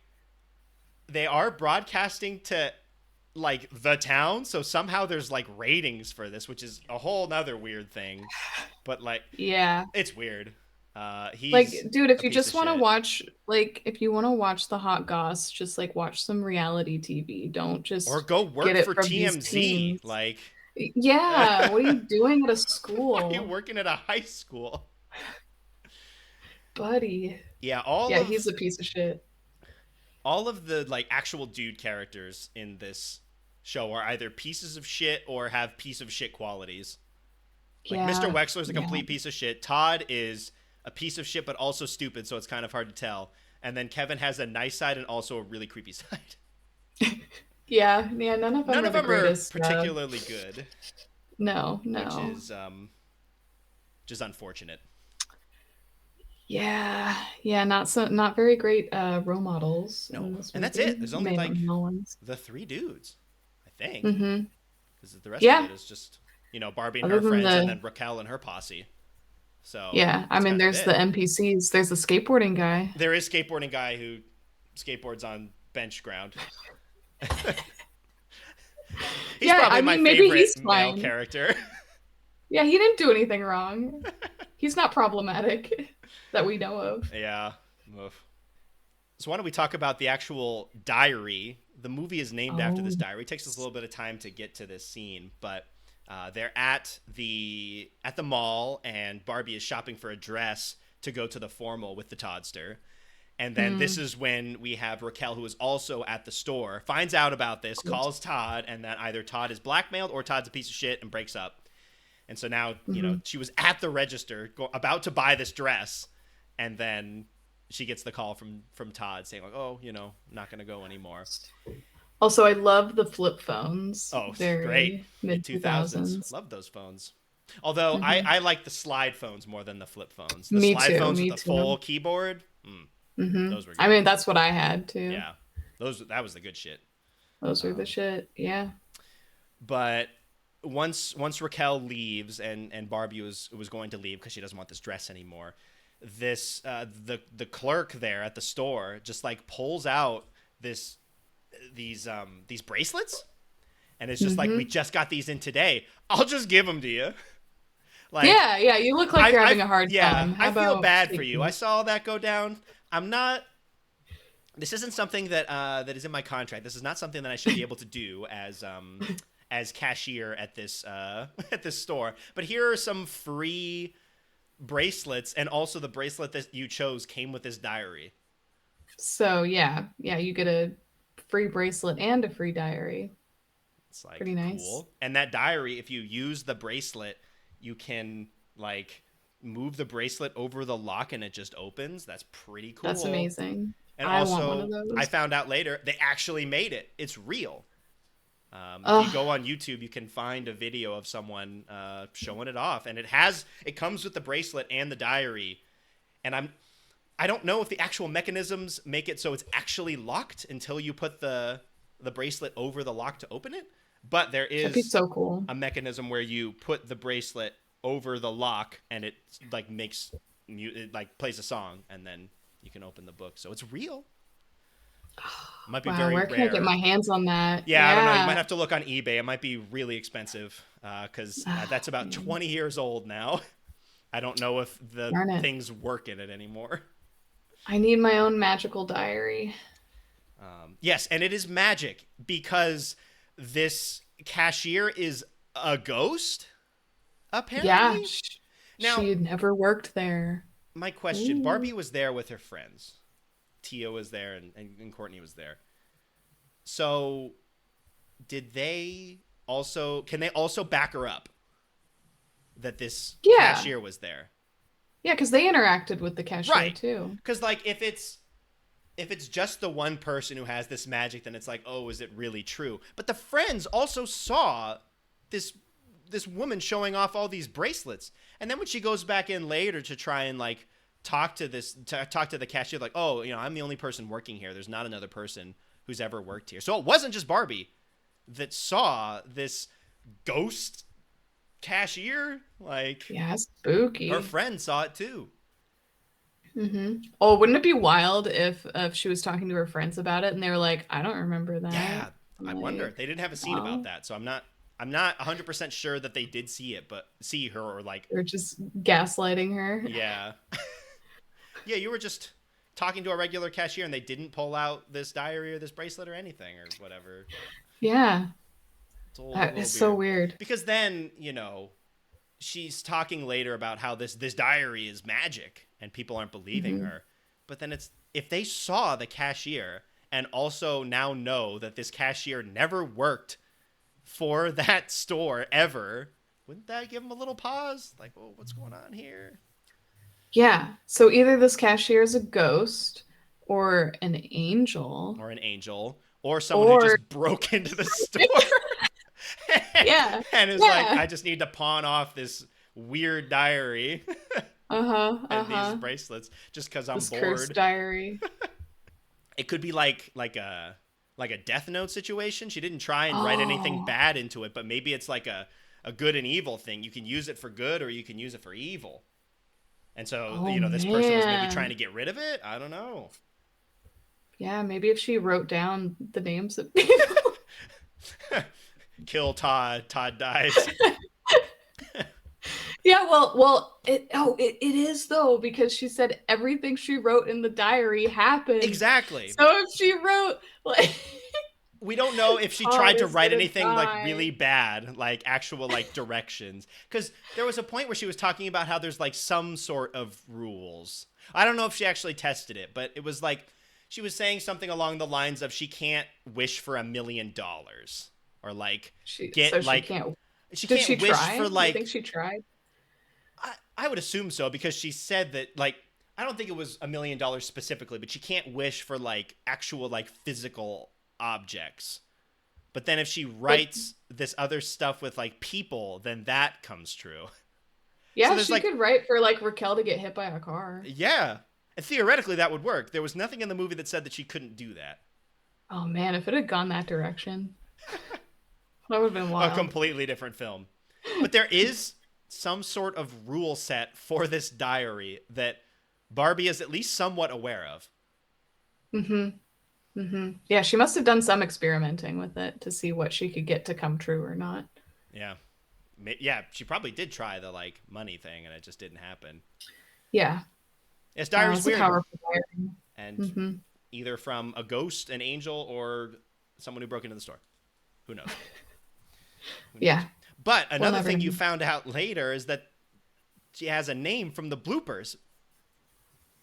they are broadcasting to, like, the town. So somehow there's, like, ratings for this, which is a whole nother weird thing. But, like, yeah, it's weird. He's like, dude, if a you piece just of want to shit. watch, like, if you want to watch the hot goss, just like watch some reality TV. Don't Or just go get work it for from these TMZ. teens. Like, Yeah, what are you doing at a why are you school, working at a high school? buddy? Yeah, Yeah, he's a piece of shit. all of the like actual dude characters in this show are either pieces of shit or have piece of shit qualities. Like Mr. Yeah, Wexler's a yeah. complete piece of shit. Todd is a piece of shit but also stupid, so it's kind of hard to tell. And then Kevin has a nice side and also a really creepy side. Yeah, none of them None are of the them are greatest. particularly good, No, which no. is just unfortunate. Yeah, not very great role models No, in this and that's movie. it. There's only Made like no ones. the three dudes, I think, Mm-hmm. because the rest of Yeah. it is just Barbie and Other her than friends, and the then Raquel and her posse. So yeah, I that's mean kind of there's the it. NPCs. There's the skateboarding guy. There is skateboarding guy who skateboards on bench ground. He's Yeah, probably I my mean maybe favorite he's male fine. character. Yeah, he didn't do anything wrong. He's not problematic that we know of. Yeah. Oof. So why don't we talk about the actual diary? The movie is named after this Oh. diary. It takes us a little bit of time to get to this scene, but they're at the mall, and Barbie is shopping for a dress to go to the formal with the Toddster. And then this Hmm. is when we have Raquel, who is also at the store, finds out about this, calls Todd, and then either Todd is blackmailed or Todd's a piece of shit and breaks up. And so now, Hmm. she was at the register about to buy this dress, and then she gets the call from Todd saying like, "Oh, not going to go anymore." Also, I love the flip phones. Oh, great. Very Mid mid 2000s. 2000s. Love those phones. Although Hmm. I like the slide phones more than the flip phones. The Me slide too. phones with Me the too. full keyboard, Hmm. those were I good. mean, that's what I had too. Yeah. That was the good shit. Those are the Um, shit. Yeah. but once Raquel leaves and Barbie was going to leave because she doesn't want this dress anymore, this the clerk there at the store just like pulls out these bracelets, and it's just like, Hmm. we just got these in today. I'll just give them to you. Like, Yeah, you look like you're having a hard yeah, time. How I feel about bad for you. I taking saw that go down. I'm not. This isn't something that is in my contract. This is not something that I should be able to do as cashier at this at this store. But here are some free bracelets, and also the bracelet that you chose came with this diary. So yeah, you get a free bracelet and a free diary. It's like Pretty nice. cool. And that diary, if you use the bracelet, you can like move the bracelet over the lock and it just opens. That's pretty That's cool. amazing. And I want one of also, I those. found out later they actually made it. It's real. If you Oh, go on YouTube, you can find a video of someone showing it off, and it comes with the bracelet and the diary. And I don't know if the actual mechanisms make it so it's actually locked until you put the bracelet over the lock to open it. But there that'd be is so cool. a mechanism where you put the bracelet over the lock, and it like it like plays a song, and then you can open the book. So it's real. Might be Wow, very where can I get rare. my hands on that? Yeah, I don't know. You might Yeah. have to look on eBay. It might be really expensive because Ah, that's about man. 20 years old now. I don't know if the Darn it. things work in it anymore. I need my own magical diary. Yes, and it is magic because this cashier is a ghost, Yeah, apparently. Now, she had never worked there. my question, Ooh. Barbie was there with her friends. Tia was there, and Courtney was there. So, can they also back her up that this Yeah. cashier was there? Yeah, because they interacted with the cashier Right. too. Because like if it's just the one person who has this magic, then it's like, oh, is it really true? But the friends also saw this this woman showing off all these bracelets, and then when she goes back in later to try and like talk to the cashier, like, oh, I'm the only person working here. There's not another person who's ever worked here. So it wasn't just Barbie that saw this ghost cashier. Like Yeah, her spooky. friend saw it too. Oh, wouldn't it be wild if she was talking to her friends about it and they were like, I don't remember that. Yeah, I wonder. Like, They didn't have a scene about well, that, so I'm not 100% sure that they did see it, but see her or like, they're just gaslighting her. yeah. Yeah, you were just talking to a regular cashier and they didn't pull out this diary or this bracelet or anything or whatever. Yeah, A little it's so weird. weird. Because then, she's talking later about how this diary is magic and people aren't believing Hmm. her. But then it's if they saw the cashier and also now know that this cashier never worked for that store ever, wouldn't that give them a little pause? Like, oh, what's going on here? Yeah, so either this cashier is a ghost or an angel Or an angel, or someone who or just broke into the store yeah, and is like, yeah. I just need to pawn off this weird diary Uh-huh, and these uh-huh. bracelets just because I'm This cursed bored. diary. It could be like a Death Note situation. She didn't try and write anything Oh, bad into it, but maybe it's like a good and evil thing. You can use it for good or you can use it for evil. And so, oh this person was maybe trying man. to get rid of it. I don't know. Yeah, maybe if she wrote down the names of people. Kill Todd. Todd dies. Yeah, it is though because she said everything she wrote in the diary happened. Exactly. So if she wrote like We don't know if she Todd tried to is write gonna anything like die. really bad, like actual like directions. Because there was a point where she was talking about how there's like some sort of rules. I don't know if she actually tested it, but it was like she was saying something along the lines of she can't wish for $1 million or like So get she like can't. she Did she can't wish try? for You think like she tried? I would assume so because she said that like I don't think it was $1 million specifically, but she can't wish for like actual like physical objects. But then if she But writes this other stuff with like people, then that comes true. So yeah, there's she like, could write for like Raquel to get hit by a car. yeah. And theoretically that would work. There was nothing in the movie that said that she couldn't do that. Oh man, if it had gone that direction, that would have been A wild. completely different film. But there is some sort of rule set for this diary that Barbie is at least somewhat aware of. Hmm. Hmm. Yeah, she must have done some experimenting with it to see what she could get to come true or not. Yeah. Yeah, she probably did try the like money thing and it just didn't happen. Yeah, This diary's it's a weird powerful diary. and Hmm. either from a ghost, an angel, or someone who broke into the store. Who knows? Who knows? Yeah, But we'll another never thing you know. found out later is that she has a name from the bloopers.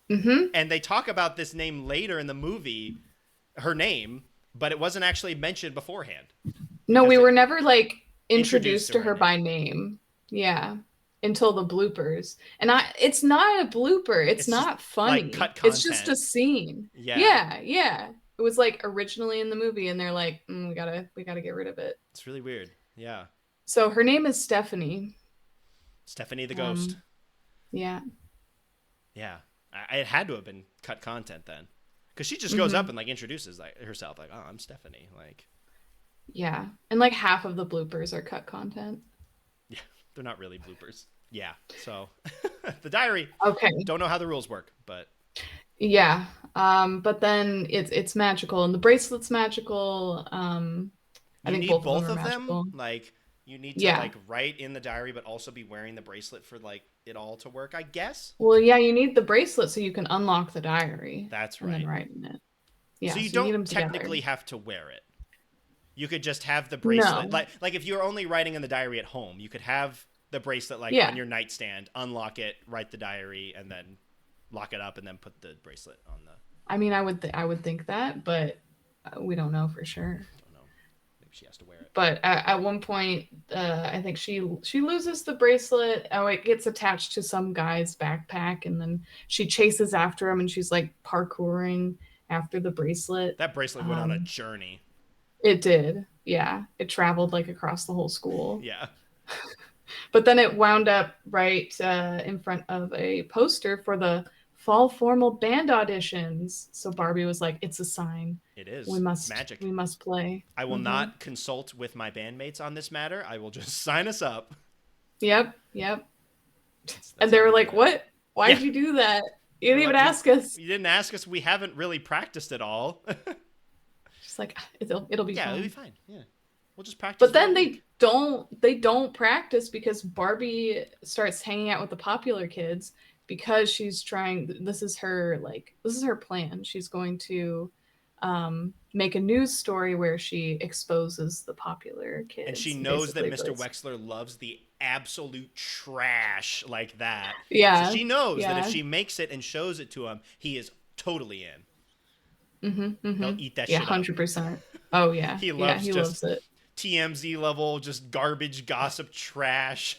Hmm. And they talk about this name later in the movie, her name, but it wasn't actually mentioned beforehand No, because we it were never like introduced introduced to to her her name. by name. Yeah, until the bloopers. And it's not a blooper. It's It's just not like funny. cut It's just content. a scene. Yeah, Yeah, yeah. It was like originally in the movie and they're like, we gotta get rid of it. it's really weird. Yeah. So her name is Stephanie. Stephanie the Ghost. Um, yeah. Yeah. It had to have been cut content then. Because she just goes up Hmm. and like introduces like herself, like, "Oh, I'm Stephanie." Like, Yeah. And like half of the bloopers are cut content. yeah, they're not really bloopers. Yeah. So the diary, Okay. don't know how the rules work, but Yeah. But then it's magical and the bracelet's magical. I you think need both of them both are of them. magical. Like, you need to Yeah. like write in the diary, but also be wearing the bracelet for like it all to work, I guess. Well, yeah, you need the bracelet so you can unlock the diary That's and then right. write in it. So Yeah, you so you need don't them together. technically have to wear it. You could just have the bracelet. No. Like if you're only writing in the diary at home, you could have the bracelet like on Yeah. your nightstand, unlock it, write the diary, and then lock it up, and then put the bracelet on the. I mean, I would think that, but we don't know for sure. Don't know. she has to wear it. But at one point, I think she loses the bracelet. Oh, it gets attached to some guy's backpack, and then she chases after him, and she's like parkouring after the bracelet. That bracelet went on a journey. It did, yeah. It traveled like across the whole school. Yeah. But then it wound up right in front of a poster for the fall formal band auditions. So Barbie was like, "It's a sign. It is. We It's must magic. we must play." I will not consult with my bandmates on this matter. I will just sign us up. Yep, yep. That's And they how were we like, do it. "What? Why'd Yeah. you do that? You didn't We're even like, ask us." You didn't ask us. We haven't really practiced at all. She's like, "It'll be Yeah, fine." it'll be fine. Yeah. We'll just practice But for a then week. they don't practice because Barbie starts hanging out with the popular kids because she's trying. This is her plan. She's going to make a news story where she exposes the popular And she kids. knows that Basically, Mr. Wexler loves the absolute trash like that. So yeah, she knows that if yeah, she makes it and shows it to him, he is totally in. He'll mm-hmm. eat that Yeah, shit up. 100%. Oh yeah, He yeah, loves he just loves it. TMZ level, just garbage, gossip, trash.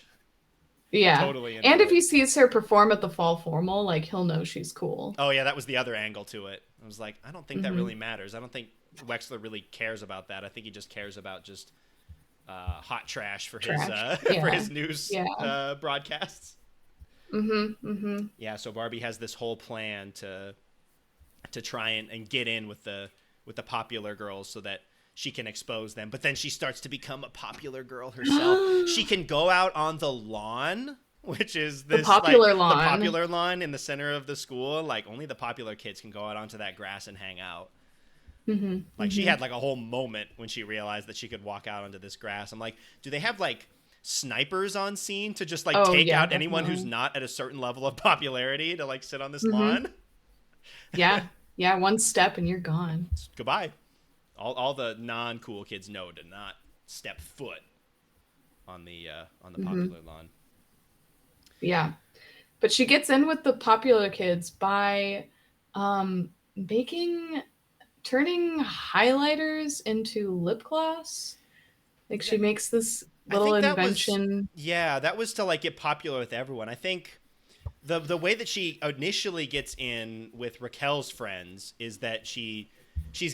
Yeah, Totally and into if it. he sees her perform at the fall formal, like he'll know she's cool. Oh yeah, that was the other angle to it. I was like, I don't think that Mm-hmm. really matters. I don't think Wexler really cares about that. I think he just cares about just hot trash for his Trash. for Yeah, his news yeah. broadcasts. Mm-hmm. Yeah, so Barbie has this whole plan to try and get in with the popular girls so that she can expose them. But then she starts to become a popular girl herself. She can go out on the lawn, which is The this like popular the lawn. popular lawn in the center of the school. Like only the popular kids can go out onto that grass and hang out. Mm-hmm. Like she Mm-hmm. had like a whole moment when she realized that she could walk out onto this grass. I'm like, do they have like snipers on scene to just like Oh take yeah, out anyone who's definitely. not at a certain level of popularity to like sit on this Mm-hmm. lawn? Yeah, yeah. One step and you're gone. Goodbye. All the non cool kids know to not step foot on the Mm-hmm. popular lawn. Yeah, but she gets in with the popular kids by making turning highlighters into lip gloss. Like she makes this I little think that was invention. yeah, that was to like get popular with everyone. I think the way that she initially gets in with Raquel's friends is that she's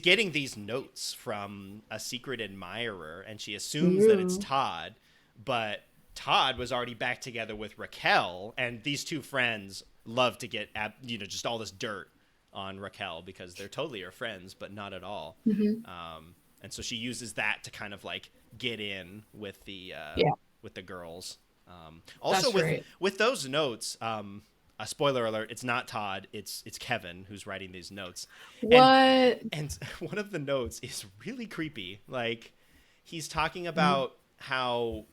getting these notes from a secret admirer and she assumes that it's Ooh. Todd, but Todd was already back together with Raquel and these two friends love to get just all this dirt on Raquel because they're totally her friends but not at all. Mm-hmm. And so she uses that to kind of like get in Yeah, with the girls. Also that's right. with those notes, a spoiler alert: it's not Todd, it's Kevin who's writing these notes, and What? and one of the notes is really creepy. Like he's talking Mm. about how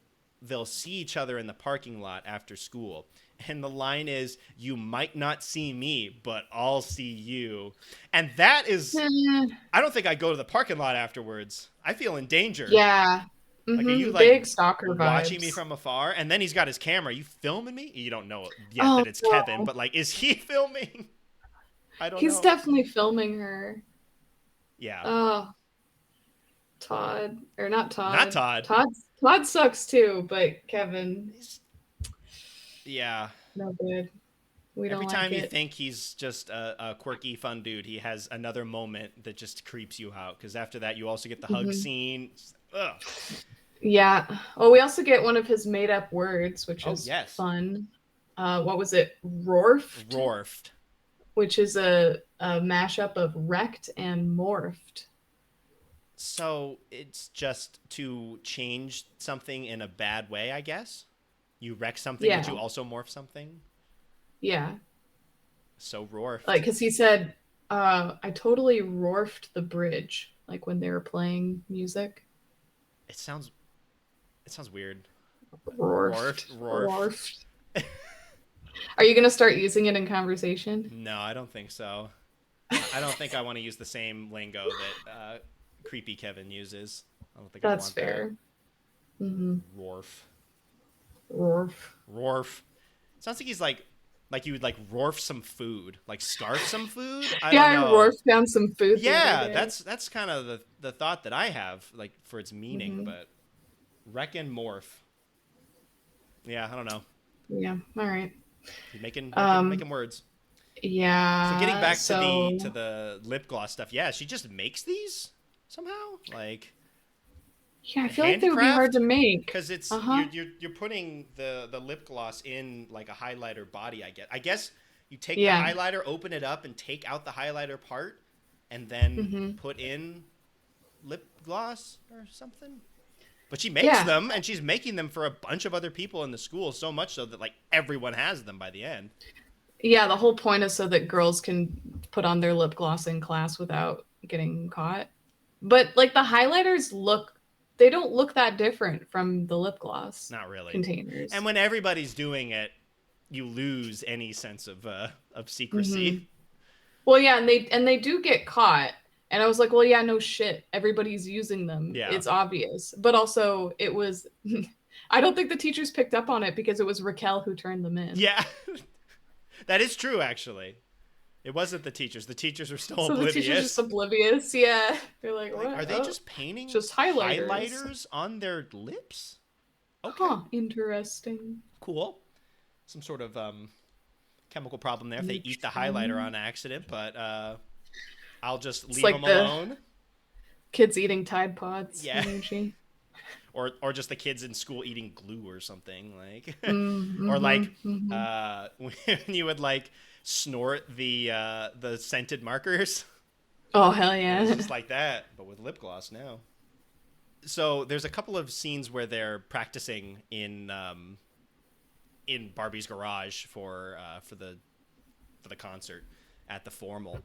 they'll see each other in the parking lot after school. And the line is, "You might not see me, but I'll see you." And that is, Eh, I don't think I go to the parking lot afterwards. I feel in danger. yeah. Like, are you Mm-hmm. like Big stalker watching me vibes. from afar? And then he's got his camera. Are you filming me? You don't know yet Oh that it's Kevin, no. but like, is he filming? I don't He's know. definitely filming her. Yeah, Oh, Todd. Or not not Todd. Todd. Todd sucks too, but Kevin, He's, yeah. no good. We Every don't like time you it. think he's just a quirky, fun dude, he has another moment that just creeps you out. Because after that, you also get the hug Hmm. scene. Ugh. Yeah. Oh, we also get one of his made up words, which Oh is yes, fun. What was it? Rorfed, Rorfed. which is a mashup of wrecked and morphed. So it's just to change something in a bad way, I guess. You wreck something, but you Yeah. also morph something. Yeah. So Rorfed. Like, because he said, I totally rorfed the bridge, like when they were playing music. It sounds weird. Rorf, Rorfed. Rorf. Rorfed. Are you going to start using it in conversation? No, I don't think so. I don't think I want to use the same lingo that creepy Kevin uses. I don't think I That's want that. fair. Mm-hmm. Rorf. Rorf. Rorf. Sounds like he's like Like you would like rorf some food, like scarf some food. I Yeah, don't I know. rorfed down some food the other Yeah, day. that's kind of the thought that I have, like for its meaning. Hmm. But wreck and morph. Yeah, I don't know. Yeah. All right. He's making making Um. making words. So getting Yeah. back to the So. lip gloss stuff, yeah, she just makes these somehow, like Yeah, I feel like they would be hard to handcraft, make. because it's Uh huh. you're putting the lip gloss in like a highlighter body. I guess you take the Yeah. highlighter, open it up, and take out the highlighter part, and then Hmm. put in lip gloss or something. But she makes Yeah. them, and she's making them for a bunch of other people in the school, so much so that like everyone has them by the end. Yeah. The whole point is so that girls can put on their lip gloss in class without getting caught. But like the highlighters look, they don't look that different from the lip gloss Not really. And containers. when everybody's doing it, you lose any sense of Hmm. secrecy. Well, yeah, and they do get caught. And I was like, well, yeah, no shit. Everybody's using them. Yeah. It's obvious. But also, it was. I don't think the teachers picked up on it because it was Raquel who turned them in. Yeah. That is true, actually. It wasn't the teachers. The teachers were still So the teacher's just oblivious. oblivious. Yeah, they're like, Like, what? are they Oh, just painting just highlighters. highlighters on their lips? Okay, Huh? Interesting. cool. Some sort of chemical problem there if they eat the highlighter Neutron. on accident, but I'll just It's leave like them the alone. kids eating Tide Pods Yeah. energy. Or just the kids in school eating glue or something, like or Mm-hmm. like Mm-hmm. when you would like snort the scented markers. Oh hell And it's yeah. just like that, but with lip gloss now. So there's a couple of scenes where they're practicing in Barbie's garage for the concert at the formal,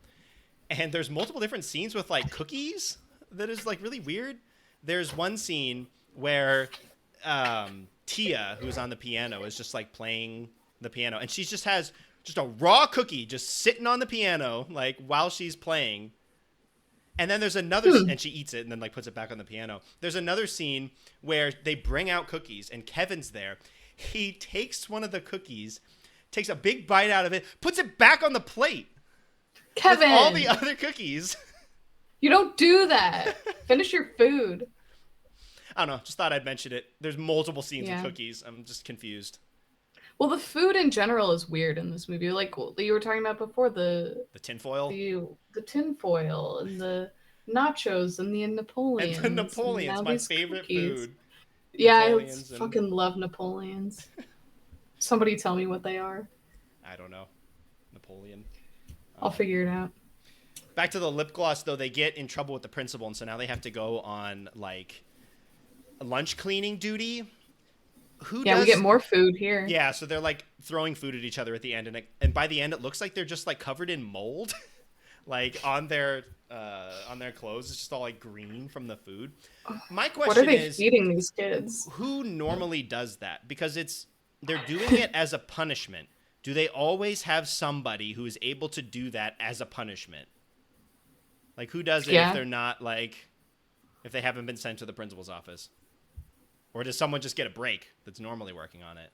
and there's multiple different scenes with like cookies that is like really weird. There's one scene where Tia, who's on the piano, is just like playing the piano, and she just has just a raw cookie just sitting on the piano like while she's playing. And then there's another, Hmm. and she eats it and then like puts it back on the piano. There's another scene where they bring out cookies and Kevin's there. He takes one of the cookies, takes a big bite out of it, puts it back on the plate with all the Kevin, other cookies. you don't do that. Finish your food. I don't know. Just thought I'd mention it. There's multiple scenes with Yeah. cookies. I'm just confused. Well, the food in general is weird in this movie. Like what you were talking about before, The tinfoil the tinfoil and the nachos and the and the Napoleons and Napoleons, now my these favorite cookies. food. Yeah, I Napoleons and fucking love Napoleons. Somebody tell me what they are. I don't know. Napoleon. I'll figure it out. Back to the lip gloss though, they get in trouble with the principal, and so now they have to go on like lunch cleaning duty. Who Yeah, we get does? more food here. Yeah, so they're like throwing food at each other at the end, and by the end it looks like they're just like covered in mold, like on their clothes. It's just all like green from the food. My What are question they is, feeding these kids? who normally does that? Because they're doing it as a punishment. Do they always have somebody who is able to do that as a punishment? Like who does it if Yeah. they're not like if they haven't been sent to the principal's office? Or does someone just get a break that's normally working on it?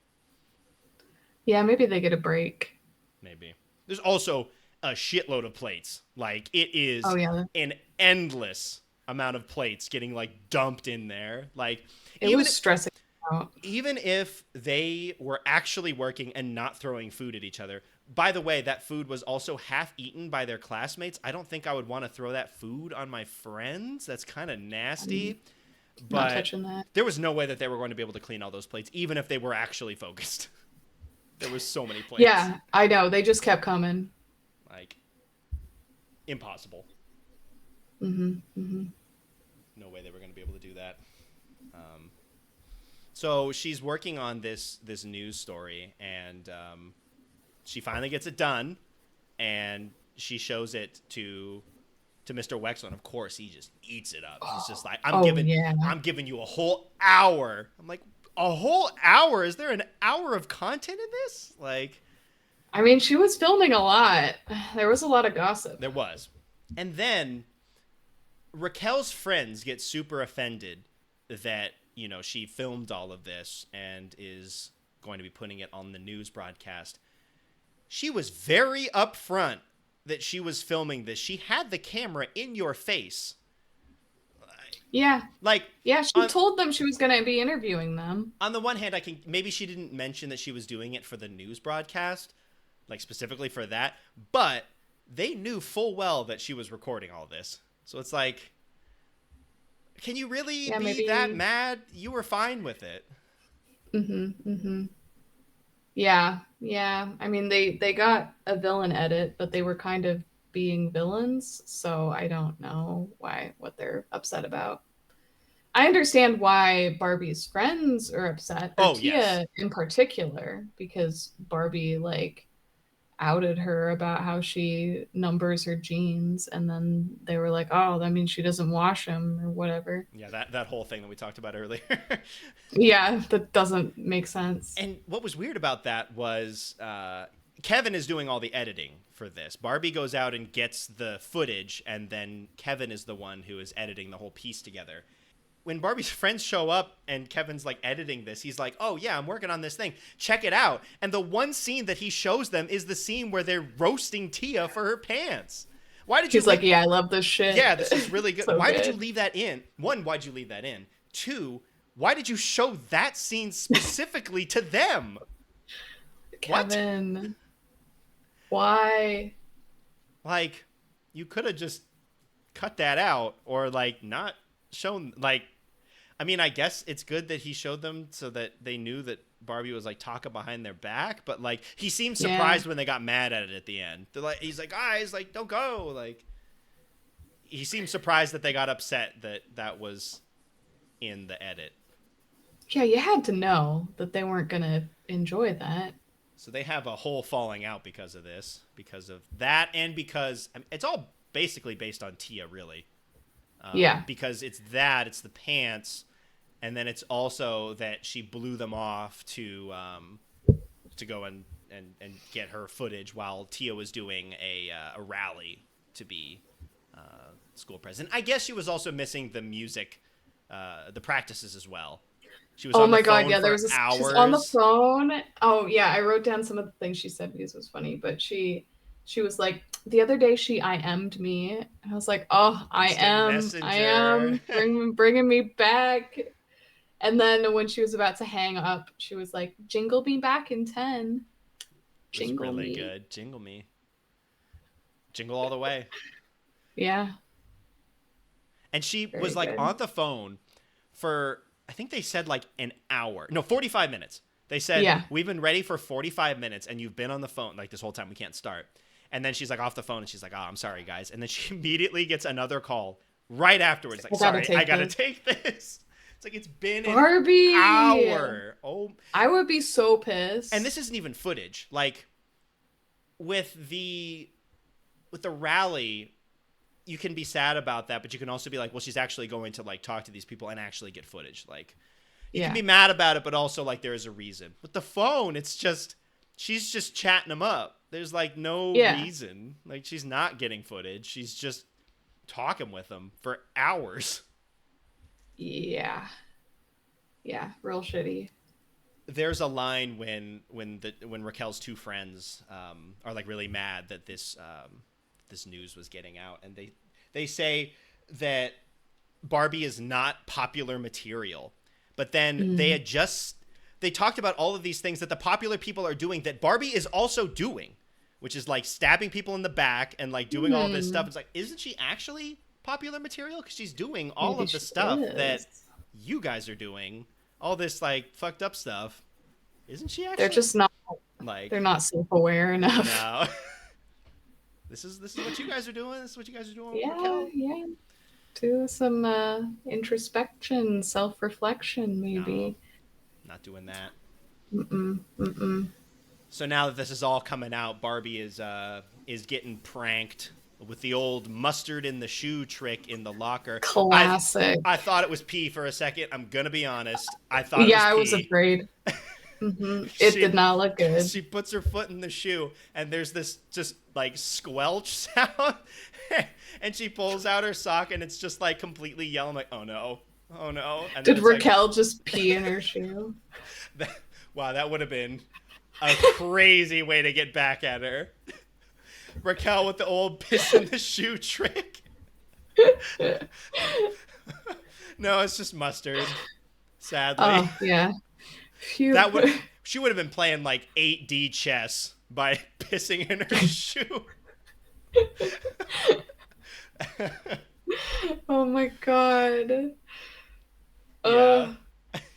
Yeah, maybe they get a break. Maybe. There's also a shitload of plates. Like it Oh is yeah. an endless amount of plates getting like dumped in there. Like It even was stressing out. even if they were actually working and not throwing food at each other. By the way, that food was also half eaten by their classmates. I don't think I would want to throw that food on my friends. That's kind of nasty. Not But touching that. there was no way that they were going to be able to clean all those plates, even if they were actually focused. There was so many plates. Yeah, I know. They just kept coming. Like, impossible. Mm-hmm. Mm-hmm. No way they were going to be able to do that. So she's working on this news story, and she finally gets it done, and she shows it to Mr. Wexler, and of course he just eats it up. He's just like, Oh yeah. I'm giving you a whole hour. I'm like, a whole hour? Is there an hour of content in this? Like, I mean, she was filming a lot. There was a lot of gossip. there was. And then Raquel's friends get super offended that, she filmed all of this and is going to be putting it on the news broadcast. She was very upfront that she was filming this. She had the camera in your face. Yeah. Like, Yeah, she on told them she was going to be interviewing them. on the one hand, I can maybe she didn't mention that she was doing it for the news broadcast, like specifically for that, but they knew full well that she was recording all this. So it's like, can you really Yeah, be that maybe. mad? You were fine with it. Yeah, yeah. I mean, they got a villain edit, but they were kind of being villains, so I don't know what they're upset about. I understand why Barbie's friends are upset, or Oh, yes. Tia in particular, because Barbie like outed her about how she numbers her jeans, and then they were like, "Oh, that means she doesn't wash them or whatever." Yeah, that whole thing that we talked about earlier. Yeah, that doesn't make sense. And what was weird about that was Kevin is doing all the editing for this. Barbie goes out and gets the footage, and then Kevin is the one who is editing the whole piece together. When Barbie's friends show up and Kevin's like editing this, he's like, "Oh yeah, I'm working on this thing. Check it out." And the one scene that he shows them is the scene where they're roasting Tia for her pants. Why did you He's like, leave? "Yeah, I love this shit." Yeah, this is really good. So Why did you good. leave that in? One, why'd you leave that in? Two, why did you show that scene specifically to them? What? Kevin, why? Like, you could have just cut that out or like not shown like I mean, I guess it's good that he showed them so that they knew that Barbie was like talking behind their back, but like he seemed Yeah. surprised when they got mad at it at the end. They're like he's like, "Guys, like don't go." Like he seemed surprised that they got upset that that was in the edit. Yeah, you had to know that they weren't gonna enjoy that. So they have a whole falling out because of this, because of that, and because I mean, it's all basically based on Tia, really. Yeah. Because it's that, it's the pants, and then it's also that she blew them off to go and get her footage while Tia was doing a rally to be school president. I guess she was also missing the music, the practices as well. She was Oh on the my god, phone yeah, there for was she's on the hours. phone. Oh yeah, I wrote down some of the things she said because it was funny, but she was like, the other day she IM'd me, and I was like, "Oh, Instant I messenger. am bringing me back." And then when she was about to hang up, she was like, "Jingle me back in 10. Was Jingle really me." good. Jingle me. Jingle all the way. Yeah, And she was very like good. on the phone for, I think they said like an hour. No, 45 minutes. They said, Yeah. "We've been ready for 45 minutes and you've been on the phone like this whole time. We can't start." And then she's like off the phone and she's like, "Oh, I'm sorry, guys." And then she immediately gets another call right afterwards. Like, I gotta "Sorry, I take got to this. take this." It's like, it's been an Barbie! hour. Oh, I would be so and this pissed. isn't even footage. Like with the rally, you can be sad about that, but you can also be like, well, she's actually going to like talk to these people and actually get footage. Like you can Yeah. be mad about it, but also like there is a reason. With the phone, it's just she's just chatting them up. There's like no Yeah. reason. Like she's not getting footage. She's just talking with them for hours. Yeah. Yeah. Real shitty. There's a line when Raquel's two friends are like really mad that this news was getting out, and they say that Barbie is not popular material, but then Mm. they talked about all of these things that the popular people are doing that Barbie is also doing, which is like stabbing people in the back and like doing all this stuff. Mm. It's like, isn't she actually popular material? Because she's doing all Maybe of the she stuff that is. you guys are doing, all this like fucked up stuff. Isn't she They're actually? just not Like, they're not self-aware enough. no. This is what you guys are doing. This is what you guys are doing with Yeah, Raquel. yeah. Do some introspection, self-reflection No, maybe. not doing that. Mm-mm. Mm-mm. So now that this is all coming out, Barbie is getting pranked with the old mustard in the shoe trick in the locker. I Classic. I thought it was pee for a second. I'm gonna be honest. I thought it Yeah, was I was pee. afraid. It she did not look good. she puts her foot in the shoe and there's this just like squelch sound and she pulls out her sock and it's just like completely yellow. I'm like, oh no, oh no. And then Did it's like Raquel just pee in her shoe? that, wow, that would have been A crazy way to get back at her. Raquel with the old piss in the shoe trick. No, it's just mustard. Sadly, Oh, yeah. Phew. that would she would have been playing like 8D chess by pissing in her shoe. Oh my god. Yeah, Uh,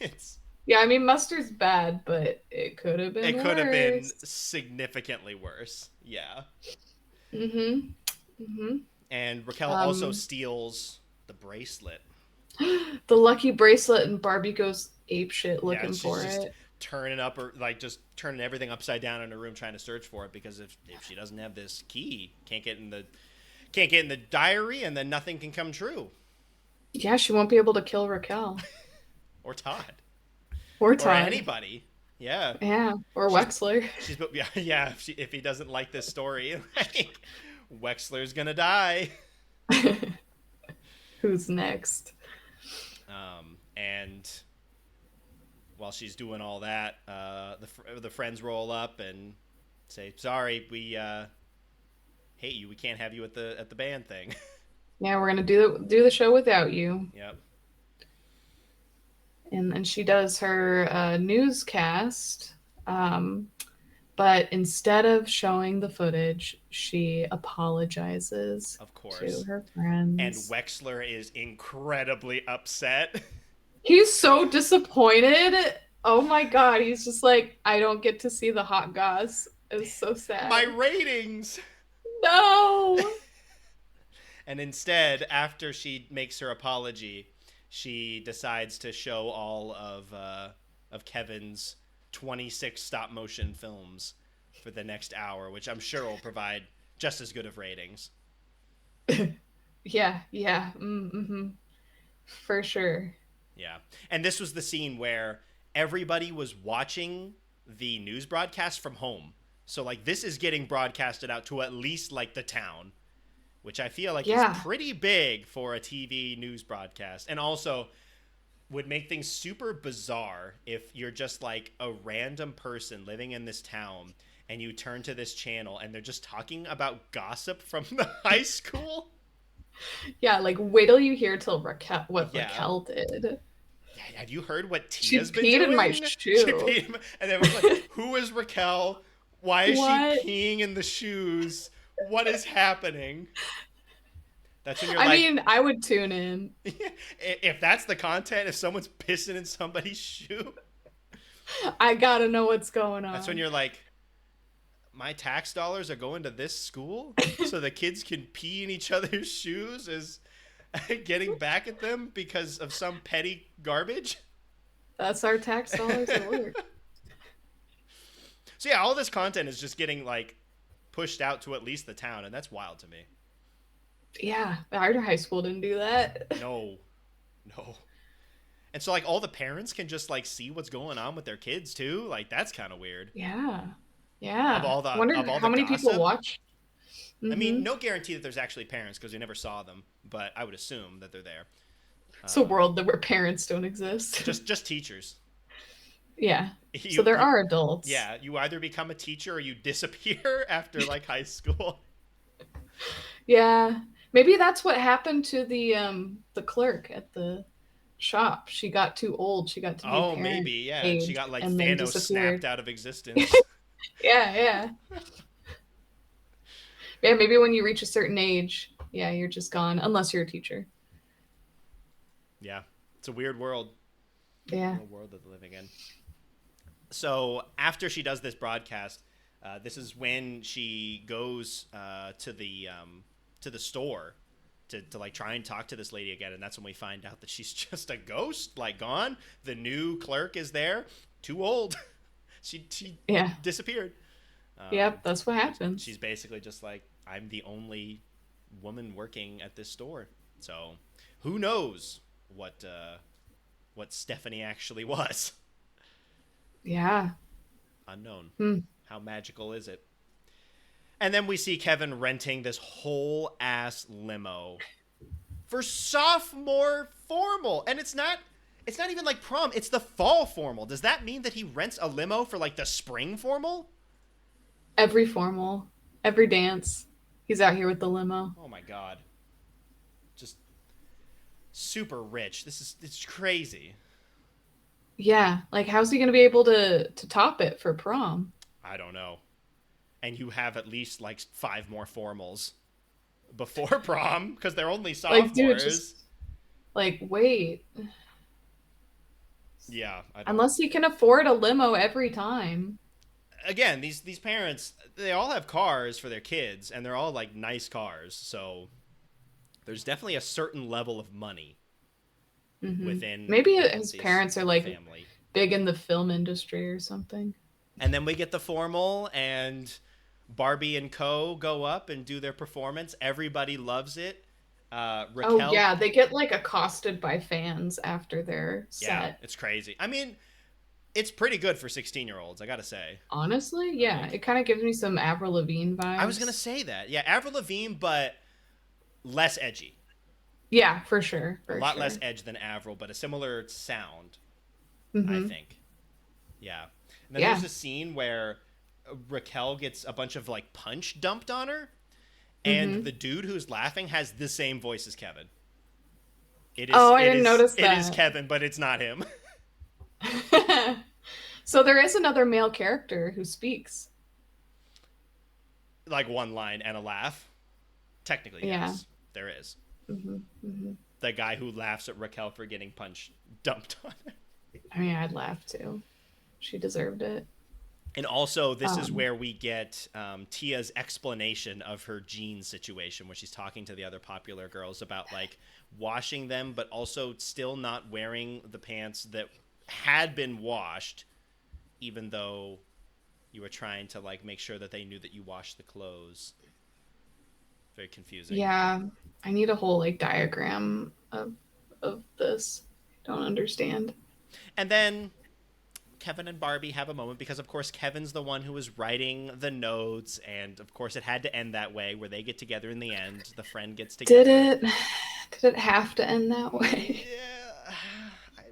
it's yeah, I mean, mustard's bad, but it could have been it could have been worse. significantly worse. Yeah, Mm-hmm. Mm-hmm. and Raquel also Um, steals the bracelet. the lucky bracelet, and Barbie goes apeshit Yeah, looking she's for just it. turning up or like just turning everything upside down in her room trying to search for it because if she doesn't have this key, can't get in the diary, and then nothing can come true. Yeah, she won't be able to kill Raquel Or Todd or or Todd. anybody. Yeah, Yeah, or she's Wexler. yeah. If he doesn't like this story, like, Wexler's gonna die. Who's next? And while she's doing all that, the friends roll up and say, "Sorry, we hate you. We can't have you at the band thing." Yeah, we're gonna do the show without you. Yep. And then she does her newscast. Um, but instead of showing the footage, she apologizes Of to course. her And friends. Wexler is incredibly upset. He's so disappointed. Oh my god, he's just like, I don't get to see the hot goss. It's so My sad. ratings. No. And instead, after she makes her apology, she decides to show all of Kevin's 26 stop motion films for the next hour, which I'm sure will provide just as good of ratings. Yeah, yeah. Mm-hmm. For sure. Yeah. And this was the scene where everybody was watching the news broadcast from home. So like this is getting broadcasted out to at least like the town, which I feel like is Yeah. pretty big for a TV news broadcast. And also would make things super bizarre if you're just like a random person living in this town and you turn to this channel and they're just talking about gossip from the high school. Yeah, like wait till you hear till Raquel what Yeah. Raquel did. Yeah, have you heard what She Tia's been peed in my doing? She shoe. peed, and then was like, "Who is Raquel? Why is she What? peeing in the shoes? What is happening?" That's when you're I like, mean, I would tune in. if that's the content, if someone's pissing in somebody's shoe, I gotta know what's going that's when on. you're like, my tax dollars are going to this school so the kids can pee in each other's shoes is getting back at them because of some petty garbage. That's our tax dollars at work. So yeah, all this content is just getting like pushed out to at least the town, and that's wild to me. Yeah, our high school didn't do that. No, no. And so like all the parents can just like see what's going on with their kids too. Like that's kind of weird. Yeah, Of yeah. all the Wonder of all how the many people gossip. watch. I mean, Mm-hmm. no guarantee that there's actually parents because we never saw them, but I would assume that they're there. It's a Um, world that where parents don't exist. just teachers. Yeah. So You, there you are adults. yeah, you either become a teacher or you disappear after like high school. Yeah. Maybe that's what happened to the clerk at the shop. She got too old. She got to be Oh, parent maybe, yeah. She age got like and then Thanos disappeared. snapped out of existence. Yeah, yeah. Yeah, maybe when you reach a certain age, yeah, you're just gone unless you're a teacher. Yeah. It's a weird world. Yeah. Weird world that they're living in. So after she does this broadcast, this is when she goes to the store to like try and talk to this lady again, and that's when we find out that she's just a ghost, like gone. The new clerk is there, too old. She Yeah. disappeared. Um, Yep, that's what she's happens. basically just like, I'm the only woman working at this store, so who knows what Stephanie actually was. Yeah. Unknown. Hmm. How magical is it? And then we see Kevin renting this whole ass limo for sophomore formal. And It's not even like prom. It's the fall formal. Does that mean that he rents a limo for like the spring formal? Every formal, every dance, he's out here with the limo. Oh my god. Just super rich. It's crazy. Yeah, like how's he gonna be able to top it for prom? I don't know. And you have at least like 5 more formals before prom because they're only Like, dude, sophomores. just like wait. Yeah, I don't. Unless he can afford a limo every time. Again, these parents, they all have cars for their kids, and they're all like nice cars. So there's definitely a certain level of money within Maybe within his these parents are like family. big in the film industry or something. And then we get the formal, and Barbie and Co go up and do their performance. Everybody loves it. Oh Raquel, yeah, they get like accosted by fans after their yeah, set. it's crazy. I mean, it's pretty good for 16-year-olds, I gotta say. Honestly, I yeah, mean, it kind of gives me some Avril Lavigne I was gonna vibes. say that. Yeah, Avril Lavigne, but less edgy. Yeah, for sure, A for lot less sure. edge than Avril, but a similar sound, I Mm-hmm. think. Yeah. And then there's Yeah. a scene where Raquel gets a bunch of like punch dumped on her, and Mm-hmm. the dude who's laughing has the same voice as Kevin. It is Oh, I it didn't is notice it is that. Kevin, but it's not him. So there is another male character who speaks. Like one line and a laugh. Technically, Yeah. yes, there is. Hmm. Hmm. The guy who laughs at Raquel for getting punch dumped on her. I mean, I'd laugh too. She deserved it. And also, this is Um, where we get Tia's explanation of her jeans situation, where she's talking to the other popular girls about like washing them, but also still not wearing the pants that had been washed, even though you were trying to like make sure that they knew that you washed the clothes. Very confusing. yeah, I need a whole like diagram of this. Don't understand. And then Kevin and Barbie have a moment because, of course, Kevin's the one who was writing the notes, and of course, it had to end that way, where they get together in the end. The friend gets Did together. it? Did it have to end that way? Yeah, I,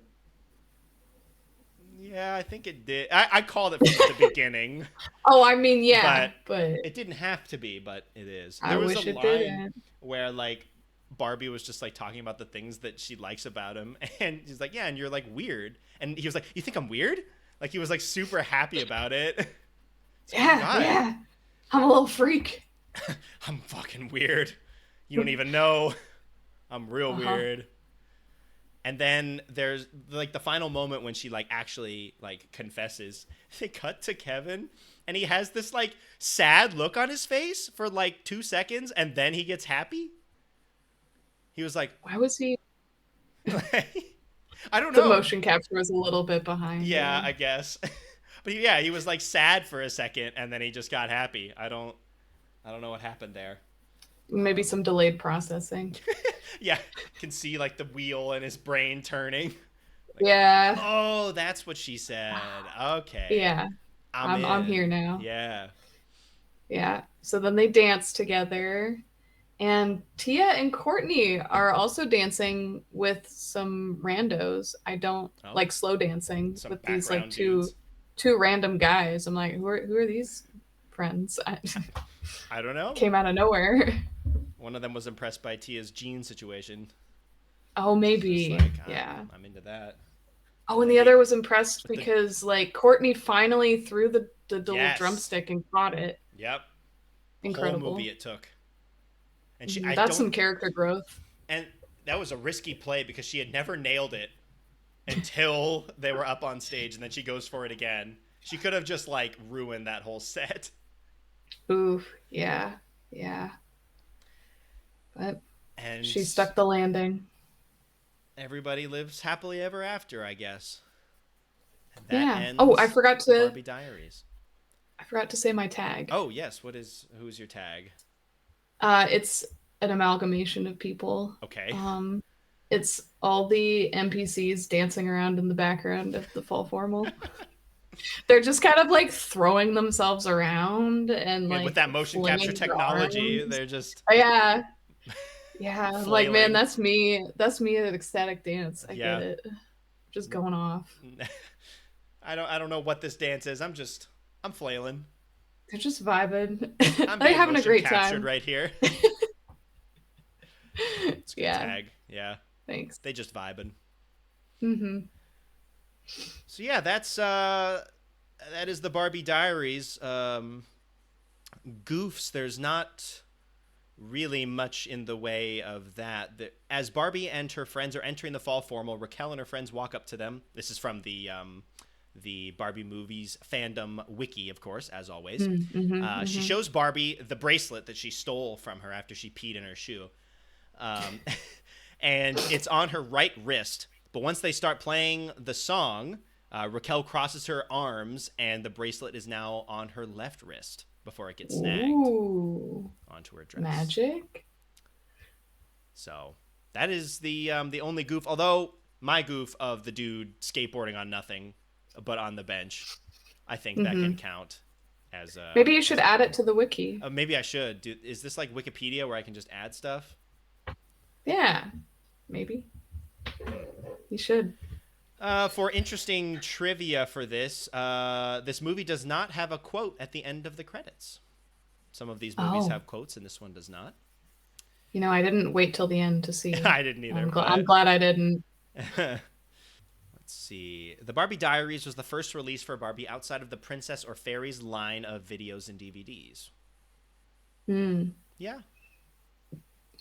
yeah, I think it did. I called it from the beginning, Oh, I mean, yeah, but but it didn't have to be. But it is. I There was a wish it line didn't. where like Barbie was just like talking about the things that she likes about him, and he's like, "Yeah, and you're like weird," and he was like, "You think I'm weird?" Like he was like super happy about it. It's like, oh my Yeah, god, yeah. I'm a little freak. I'm fucking weird. You don't even know. I'm real Uh-huh. weird. And then there's like the final moment when she like actually like confesses. They cut to Kevin, and he has this like sad look on his face for like 2 seconds, and then he gets happy. He was like Why was he? I don't The know. motion capture was a little bit behind. Yeah, Yeah. I guess. But yeah, he was like sad for a second, and then he just got happy. I don't know what happened there. Maybe some delayed processing. Yeah, can see like the wheel in his brain turning. Like, Yeah. oh, that's what she said. Okay, Yeah. I'm I'm here in. now. Yeah. Yeah. So then they dance together. And Tia and Courtney are also dancing with some randos. I don't Oh, like slow dancing some with these like background two dudes. two random guys. I'm like, who are these friends? I don't know. Came out of nowhere. One of them was impressed by Tia's jean situation. Oh, It's just maybe. like Yeah. I'm into that. Oh, and the Maybe other was impressed with the because like Courtney finally threw the little yes, drumstick and caught it. yep. The whole movie Incredible. it took, and I That's don't, some character growth. and that was a risky play because she had never nailed it until they were up on stage, and then she goes for it again. She could have just like ruined that whole set. Ooh, yeah, yeah. But And she stuck the landing. everybody lives happily ever after, I guess. And that Yeah. Oh, ends the Barbie Diaries. I forgot to say my tag. Oh yes, who's your tag? It's an amalgamation of people. Okay. Um, it's all the NPCs dancing around in the background of the fall formal. They're just kind of like throwing themselves around and Yeah, with like that motion capture flinging their technology, arms. they're just Oh, yeah, yeah. I'm like, man, flailing. that's me. That's me at ecstatic dance. I get Yeah. it. just going off. I don't know what this dance is. I'm flailing. They're just vibing. I'm They're being having a motion great captured time. right here. It's a good Yeah, tag. Yeah. thanks. They just vibing. Mm-hmm. So yeah, that is the Barbie Diaries. Goofs. There's not really much in the way of that. As Barbie and her friends are entering the fall formal, Raquel and her friends walk up to them. This is from the Barbie movies fandom wiki, of course, as always. Mm-hmm. She Mm-hmm. shows Barbie the bracelet that she stole from her after she peed in her shoe. Um, and it's on her right wrist. But once they start playing the song, Raquel crosses her arms, and the bracelet is now on her left wrist before it gets snagged Ooh, onto her dress. magic. So that is the only goof. Although my goof of the dude skateboarding on nothing, but on the bench, I think that can Mm-hmm. count Maybe you should as a add it goof. to the wiki. Maybe I should. Is this like Wikipedia where I can just add stuff? Yeah, maybe Hmm. you should. For interesting trivia for this, this movie does not have a quote at the end of the credits. Some of these movies Oh, have quotes, and this one does not. I didn't wait till the end to see. I didn't either, I'm but glad I didn't. let's see. The Barbie Diaries was the first release for Barbie outside of the Princess or Fairies line of videos and DVDs. Hmm. Yeah,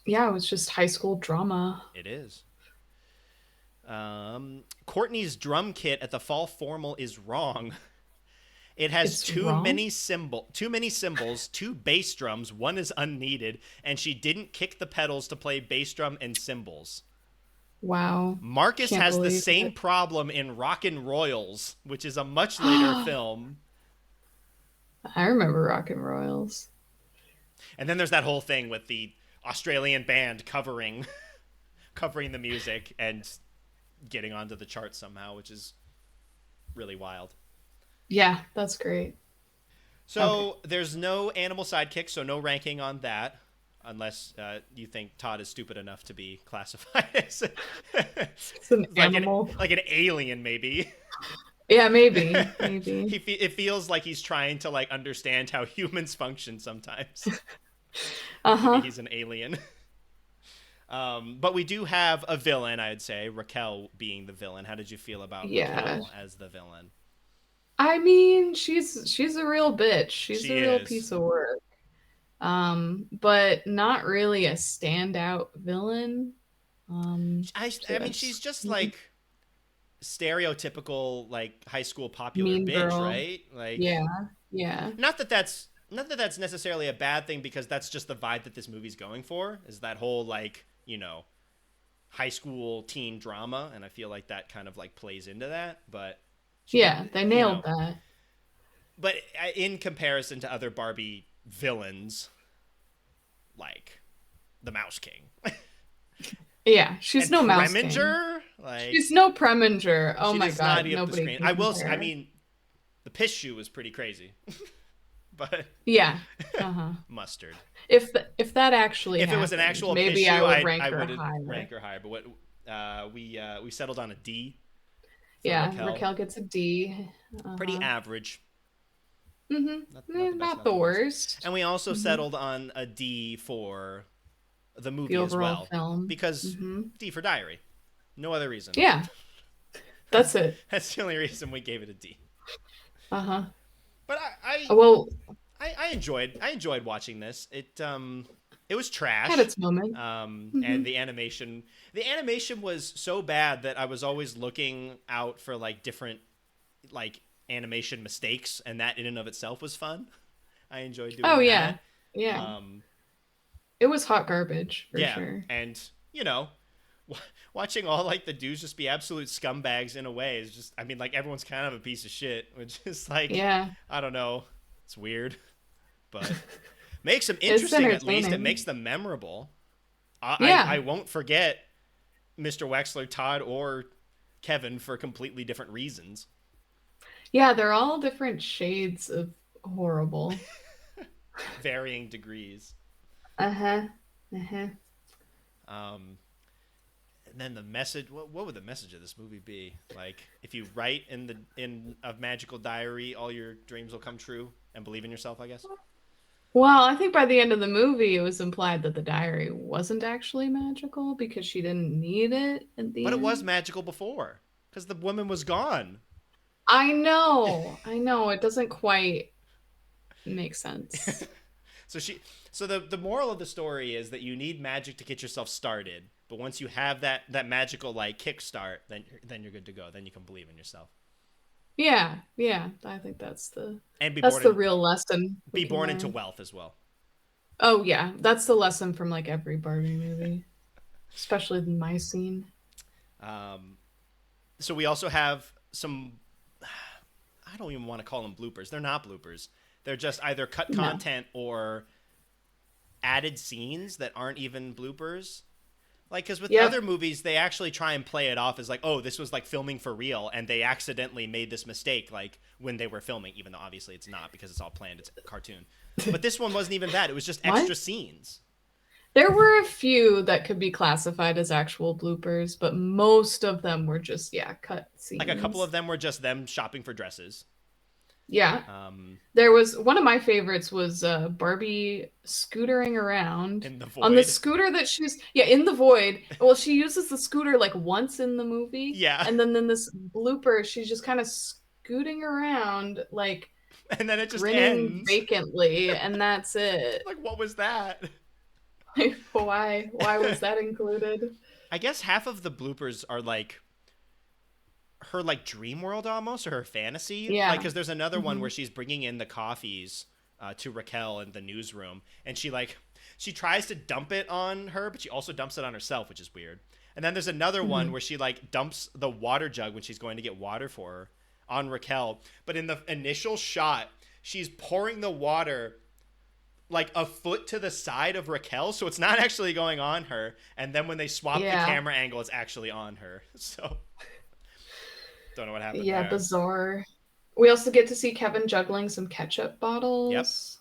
Yeah, it was just high school drama. it is. Courtney's drum kit at the fall formal is wrong. It has It's wrong. too many cymbals, two bass drums, one is unneeded, and she didn't kick the pedals to play bass drum and cymbals. Wow, Marcus can't has the believe same it. problem in Rockin' Royals, which is a much later film. I remember Rockin' Royals. And then there's that whole thing with the Australian band covering the music and getting onto the charts somehow, which is really wild. Yeah, that's great. Okay. So there's no animal sidekick, so no ranking on that, unless you think Todd is stupid enough to be classified as It's an like an animal. like an alien, maybe. Yeah, maybe. Maybe. It feels like he's trying to like understand how humans function sometimes. Maybe Uh-huh. he's an alien. But we do have a villain, I'd say, Raquel being the villain. How did you feel about Yeah. Raquel as the villain? I mean, she's a real bitch. She's She a real is. piece of work. But not really a standout villain. I mean, she's Just just like stereotypical like high school popular mean bitch, girl. right? Like Yeah. Yeah. not that that's necessarily a bad thing because that's just the vibe that this movie's going for. Is that whole like, high school teen drama, and I feel like that kind of like plays into that, but Yeah, they you nailed know, that. but in comparison to other Barbie villains like the Mouse King Yeah, she's and no Mouse King. Preminger, like She's no Preminger. Oh she my does not god, eat up the nobody screen. can I compare. mean, the piss shoe was pretty crazy, but Yeah. Uh-huh. mustard. If that actually If it was an happened, actual piss maybe I shoe, would I rank I her would higher. rank her higher. But what we settled on a D for Yeah, Raquel. Raquel gets a D. Pretty Uh-huh. average, not the best, Not not the the worst. worst. And we also Hmm. settled on a D for the The movie as overall well, film. because Hmm. D for Diary. No other reason. Yeah, that's it. That's the only reason we gave it a D. Uh-huh. But Well, I enjoyed watching this. It was had trash. its moment. Hmm. And the animation was so bad that I was always looking out for like different like animation mistakes, and that in and of itself was fun. I enjoyed Oh doing yeah. that. Yeah. Um, It was hot garbage for yeah, sure. and you know, watching all like the dudes just be absolute scumbags in a way is just. I mean, like everyone's kind of a piece of shit, which is like, Yeah. I don't know, it's weird, but makes them It's interesting at least. It makes entertaining. them memorable. I Yeah. won't forget Mr. Wexler, Todd, or Kevin for completely different reasons, Yeah, they're all different shades of horrible. varying degrees. Uh-huh. Uh-huh. Um, And then the message, what would the message of this movie be? Like, if you write in a magical diary, all your dreams will come true, and believe in yourself, I guess. Well, I think by the end of the movie, it was implied that the diary wasn't actually magical because she didn't need it at the But it was end. magical before, because the woman was gone. I know, it doesn't quite make sense. So she, so the moral of the story is that you need magic to get yourself started. But once you have that magical like kickstart, then you're good to go. Then you can believe in yourself Yeah, yeah, I think and that's the real lesson we be can born into learn. wealth as well. Oh yeah, that's the lesson from like every Barbie movie, especially my scene. Um, so we also have some. I don't even want to call them bloopers. They're not bloopers. They're just either cut No. content or added scenes that aren't even bloopers. Like, because with Yep. other movies, they actually try and play it off as like, oh, this was like filming for real, and they accidentally made this mistake, like when they were filming, even though obviously it's not because it's all planned, it's a cartoon. But this one wasn't even that; it was just What? extra scenes. There were a few that could be classified as actual bloopers, but most of them were just yeah, cut Like a couple scenes. of them were just them shopping for dresses. Yeah. Um, There was one of my favorites was Barbie scootering around in the on the void. scooter that she's yeah in the void. Well, she uses the scooter like once in the movie, Yeah, and then in this blooper, she's just kind of scooting around like and then it just grinning ends. vacantly, and that's it. Like, what was that? Like, why? Why was that included? I guess half of the bloopers are like her like dream world almost, or her fantasy, like Yeah. because there's another one Hmm. where she's bringing in the coffees to Raquel in the newsroom, and she tries to dump it on her, but she also dumps it on herself, which is weird. And then there's another one Hmm. where she like dumps the water jug when she's going to get water for her on Raquel, but in the initial shot she's pouring the water like a foot to the side of Raquel, so it's not actually going on her. And then when they swap the Yeah. camera angle, it's actually on her. So don't know what happened Yeah. there. Bizarre. We also get to see Kevin juggling some ketchup Yep. bottles.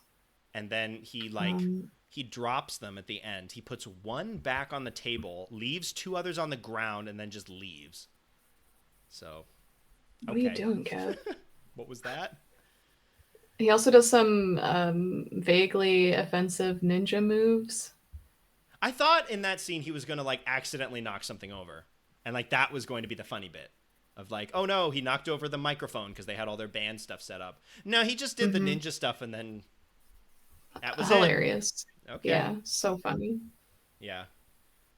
And then Um, he drops them at the end. He puts one back on the table, leaves two others on the ground, and then just leaves. So what are you okay, doing, Kev? what was that? He also does some vaguely offensive ninja moves. I thought in that scene he was gonna like accidentally knock something over, and like that was going to be the funny bit of like, oh no, he knocked over the microphone because they had all their band stuff set up. No, he just did the Hmm. ninja stuff, and then that was it. Hilarious. Okay, Yeah, so funny. yeah,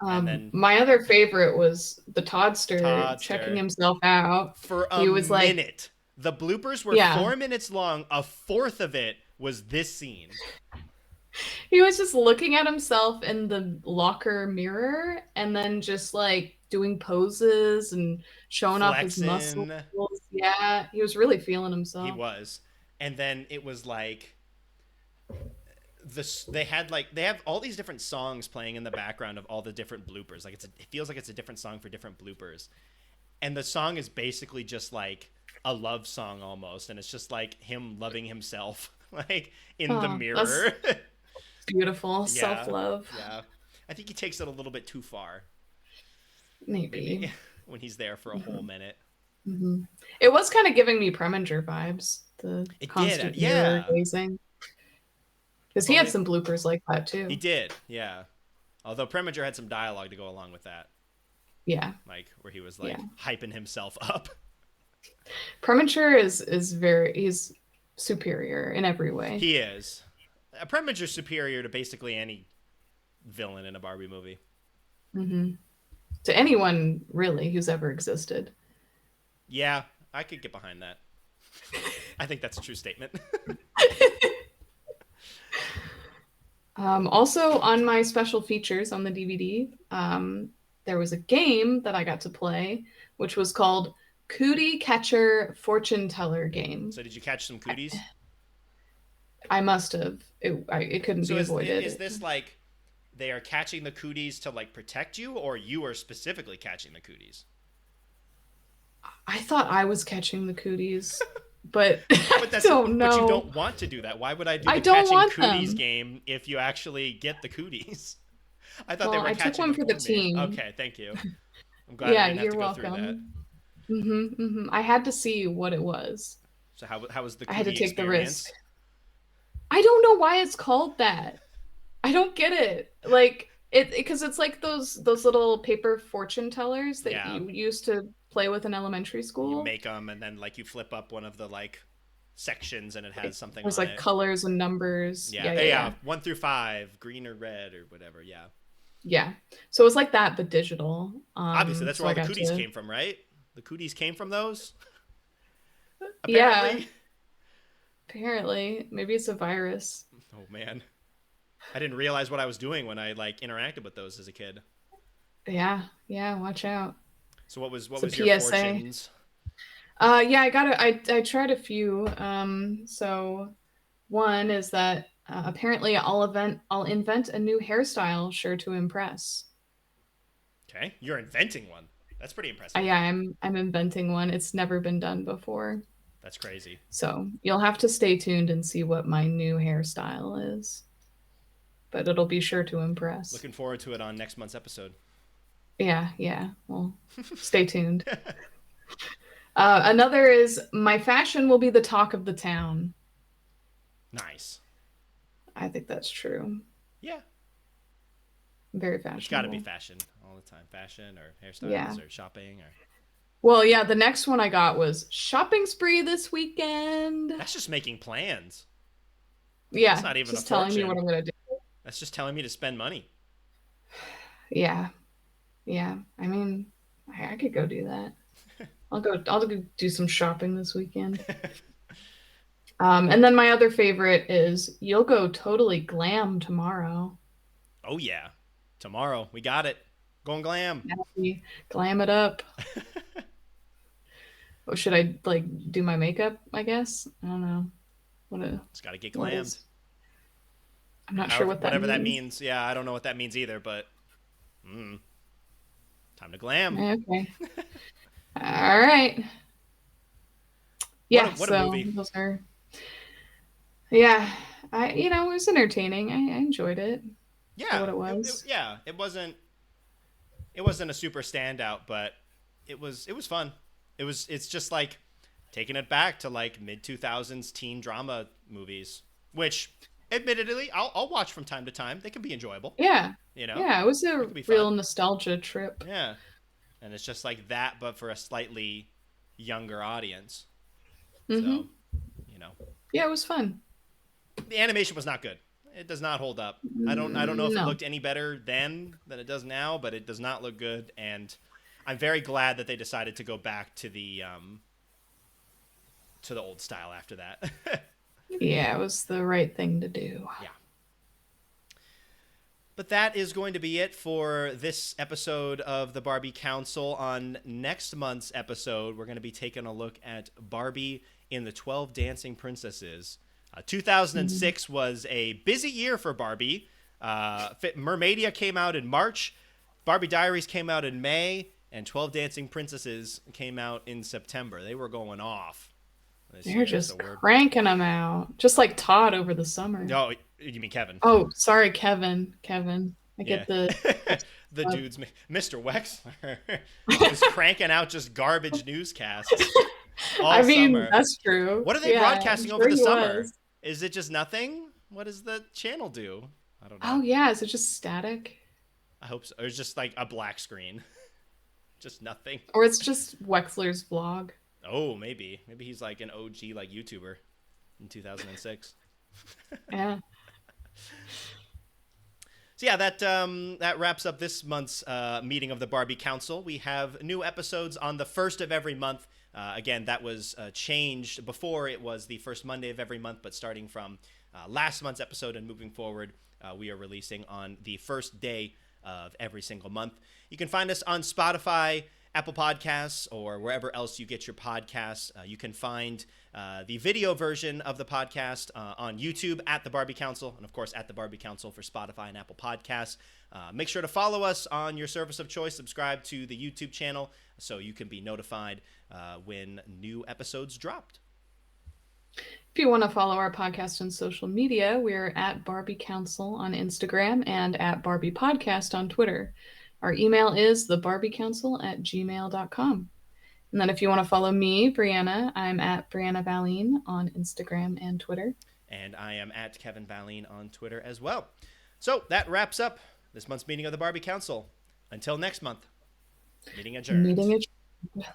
and then My other favorite was the Toddster checking Toddster himself out. for a He was like, minute. The bloopers were yeah, 4 minutes long. A fourth of it was this scene. he was just looking at himself in the locker mirror and then just like doing poses and showing off his muscles. Flexing, Yeah, he was really feeling he himself. was. And then it was like this they have all these different songs playing in the background of all the different bloopers. Like it feels like it's a different song for different bloopers. And the song is basically just like a love song almost, and it's just like him loving himself like in the Oh, that's mirror. beautiful. Yeah. Self-love, Yeah. I think he takes it a little bit too far. maybe. Maybe when he's there for a whole minute. Hmm. It was kind of giving me Preminger vibes, the It did. constant mirror Yeah. gazing. Because he had Only some bloopers like that he too. did. Yeah. Although Preminger had some dialogue to go along with that, Yeah, like where he was yeah. like hyping himself up. Preminger is very he's superior in every way. He is. Preminger's superior to basically any villain in a Barbie movie. Hmm. To anyone really who's ever existed. Yeah, I could get behind that. I think that's a true statement. Also, on my special features on the DVD, there was a game that I got to play, which was called Cootie Catcher Fortune Teller Game. So did you catch some cooties? I must have. It couldn't So be is avoided. this like they are catching the cooties to like protect you, or you are specifically catching the cooties? I thought I was catching the cooties, but I But that's don't but you know. don't want to do that. Why would I do I the don't catching want cooties them. game if you actually get the cooties? I thought they Well, were I took catching one them for the for me. team. Okay, thank you. I'm glad I Yeah, didn't have you're to go through that. welcome. I had to see what it was. So how was the I had to cootie take the risk. experience? I don't know why it's called that. I don't get it. Like it because it's like those little paper fortune tellers that Yeah, you used to play with in elementary you school. make them and then like you flip up one of the like sections and it has something There's on like it. colors and numbers. Yeah, Yeah, yeah, yeah, yeah. 1 through 5, green or red or whatever. Yeah, Yeah. So it was like that, but digital. obviously that's So where all I the got cooties to, came from, right? The cooties came from those, yeah, apparently. apparently. Maybe it's a virus. Oh man, I didn't realize what I was doing when I like interacted with those as a kid. Yeah, yeah, watch out. So what It's a was your PSA. fortunes? Yeah, I tried a few. So one is that apparently I'll invent a new hairstyle sure to impress. Okay, you're inventing one. That's pretty impressive. Yeah, I'm inventing one. It's never been done before. That's crazy. So you'll have to stay tuned and see what my new hairstyle is. But it'll be sure to impress. Looking forward to it on next month's episode. Yeah, yeah. Well, stay tuned. Another is my fashion will be the talk of the town. Nice. I think that's true. Yeah, Very it's got to be fashionable. fashion all the time. Fashion or Yeah. hairstyles or shopping or Well, yeah, the next one I got was shopping spree this weekend. that's just making plans. That's Yeah, not even a just telling me what fortune. I'm gonna do. That's just telling me to spend money. Yeah, yeah. I mean, I could go do that. I'll go do some shopping this weekend. And then my other favorite is you'll go totally glam tomorrow. Oh yeah. Tomorrow we got it. Going glam. Happy, glam it up. Or should I like do my makeup? I guess I don't know It's got to get what glammed. is. I'm not sure However, what that whatever that means. means. Yeah, I don't know what that means either, but mm, time to glam. Okay, all right. What a Yeah, what a so movie. those are yeah. It was entertaining. I enjoyed it for Yeah, what it was. yeah, it wasn't a super standout, but it was fun. It's just like taking it back to like mid 2000s teen drama movies, which admittedly I'll watch from time to time. They can be enjoyable, Yeah, you know. yeah. It was They a can be real fun. nostalgia trip. Yeah. And it's just like that but for a slightly younger audience. So, Mm-hmm. you know, Yeah, it was fun. the animation was not good. It does not hold up. I don't know if it No. looked any better then than it does now, but it does not look good and I'm very glad that they decided to go back to the old style after that. Yeah, it was the right thing to do. Yeah. But that is going to be it for this episode of the Barbie Council. On next month's episode, we're going to be taking a look at Barbie in the 12 Dancing Princesses. 2006 was a busy year for Barbie. Mermaidia came out in March, Barbie Diaries came out in May, and 12 Dancing Princesses came out in September. They were going off this They're year. So just we're. cranking them out, just like Todd over the summer. Oh, you mean Kevin? Oh, sorry, Kevin. Kevin. I Yeah. get the The uh, dude's Mr. Wexler is cranking out just garbage newscasts all I mean, summer. that's true. What are they Yeah, I'm broadcasting over sure the he summer? was. Is it just nothing? What does the channel do? I don't know. Oh yeah, is it just static? I hope so. Or it's just like a black screen. Just nothing. Or it's just Wexler's vlog? Oh, maybe. Maybe he's like an OG like YouTuber in 2006. Yeah. So yeah, that wraps up this month's meeting of the Barbie Council. We have new episodes on the first of every month. Again, that was changed. Before it was the first Monday of every month, but starting from last month's episode and moving forward, we are releasing on the first day of every single month. You can find us on Spotify, Apple Podcasts, or wherever else you get your podcasts. You can find the video version of the podcast on YouTube at The Barbie Council, and of course at The Barbie Council for Spotify and Apple Podcasts. Make sure to follow us on your service of choice. Subscribe to the YouTube channel so you can be notified when new episodes dropped. If you want to follow our podcast on social media, we're at Barbie Council on Instagram and at Barbie Podcast on Twitter. Our email is thebarbieCouncil@gmail.com. And then if you want to follow me, Brianna, I'm at Brianna Valine on Instagram and Twitter. And I am at Kevin Valine on Twitter as well. So that wraps up this month's meeting of the Barbie Council. Until next month, meeting adjourned. Meeting adjourned.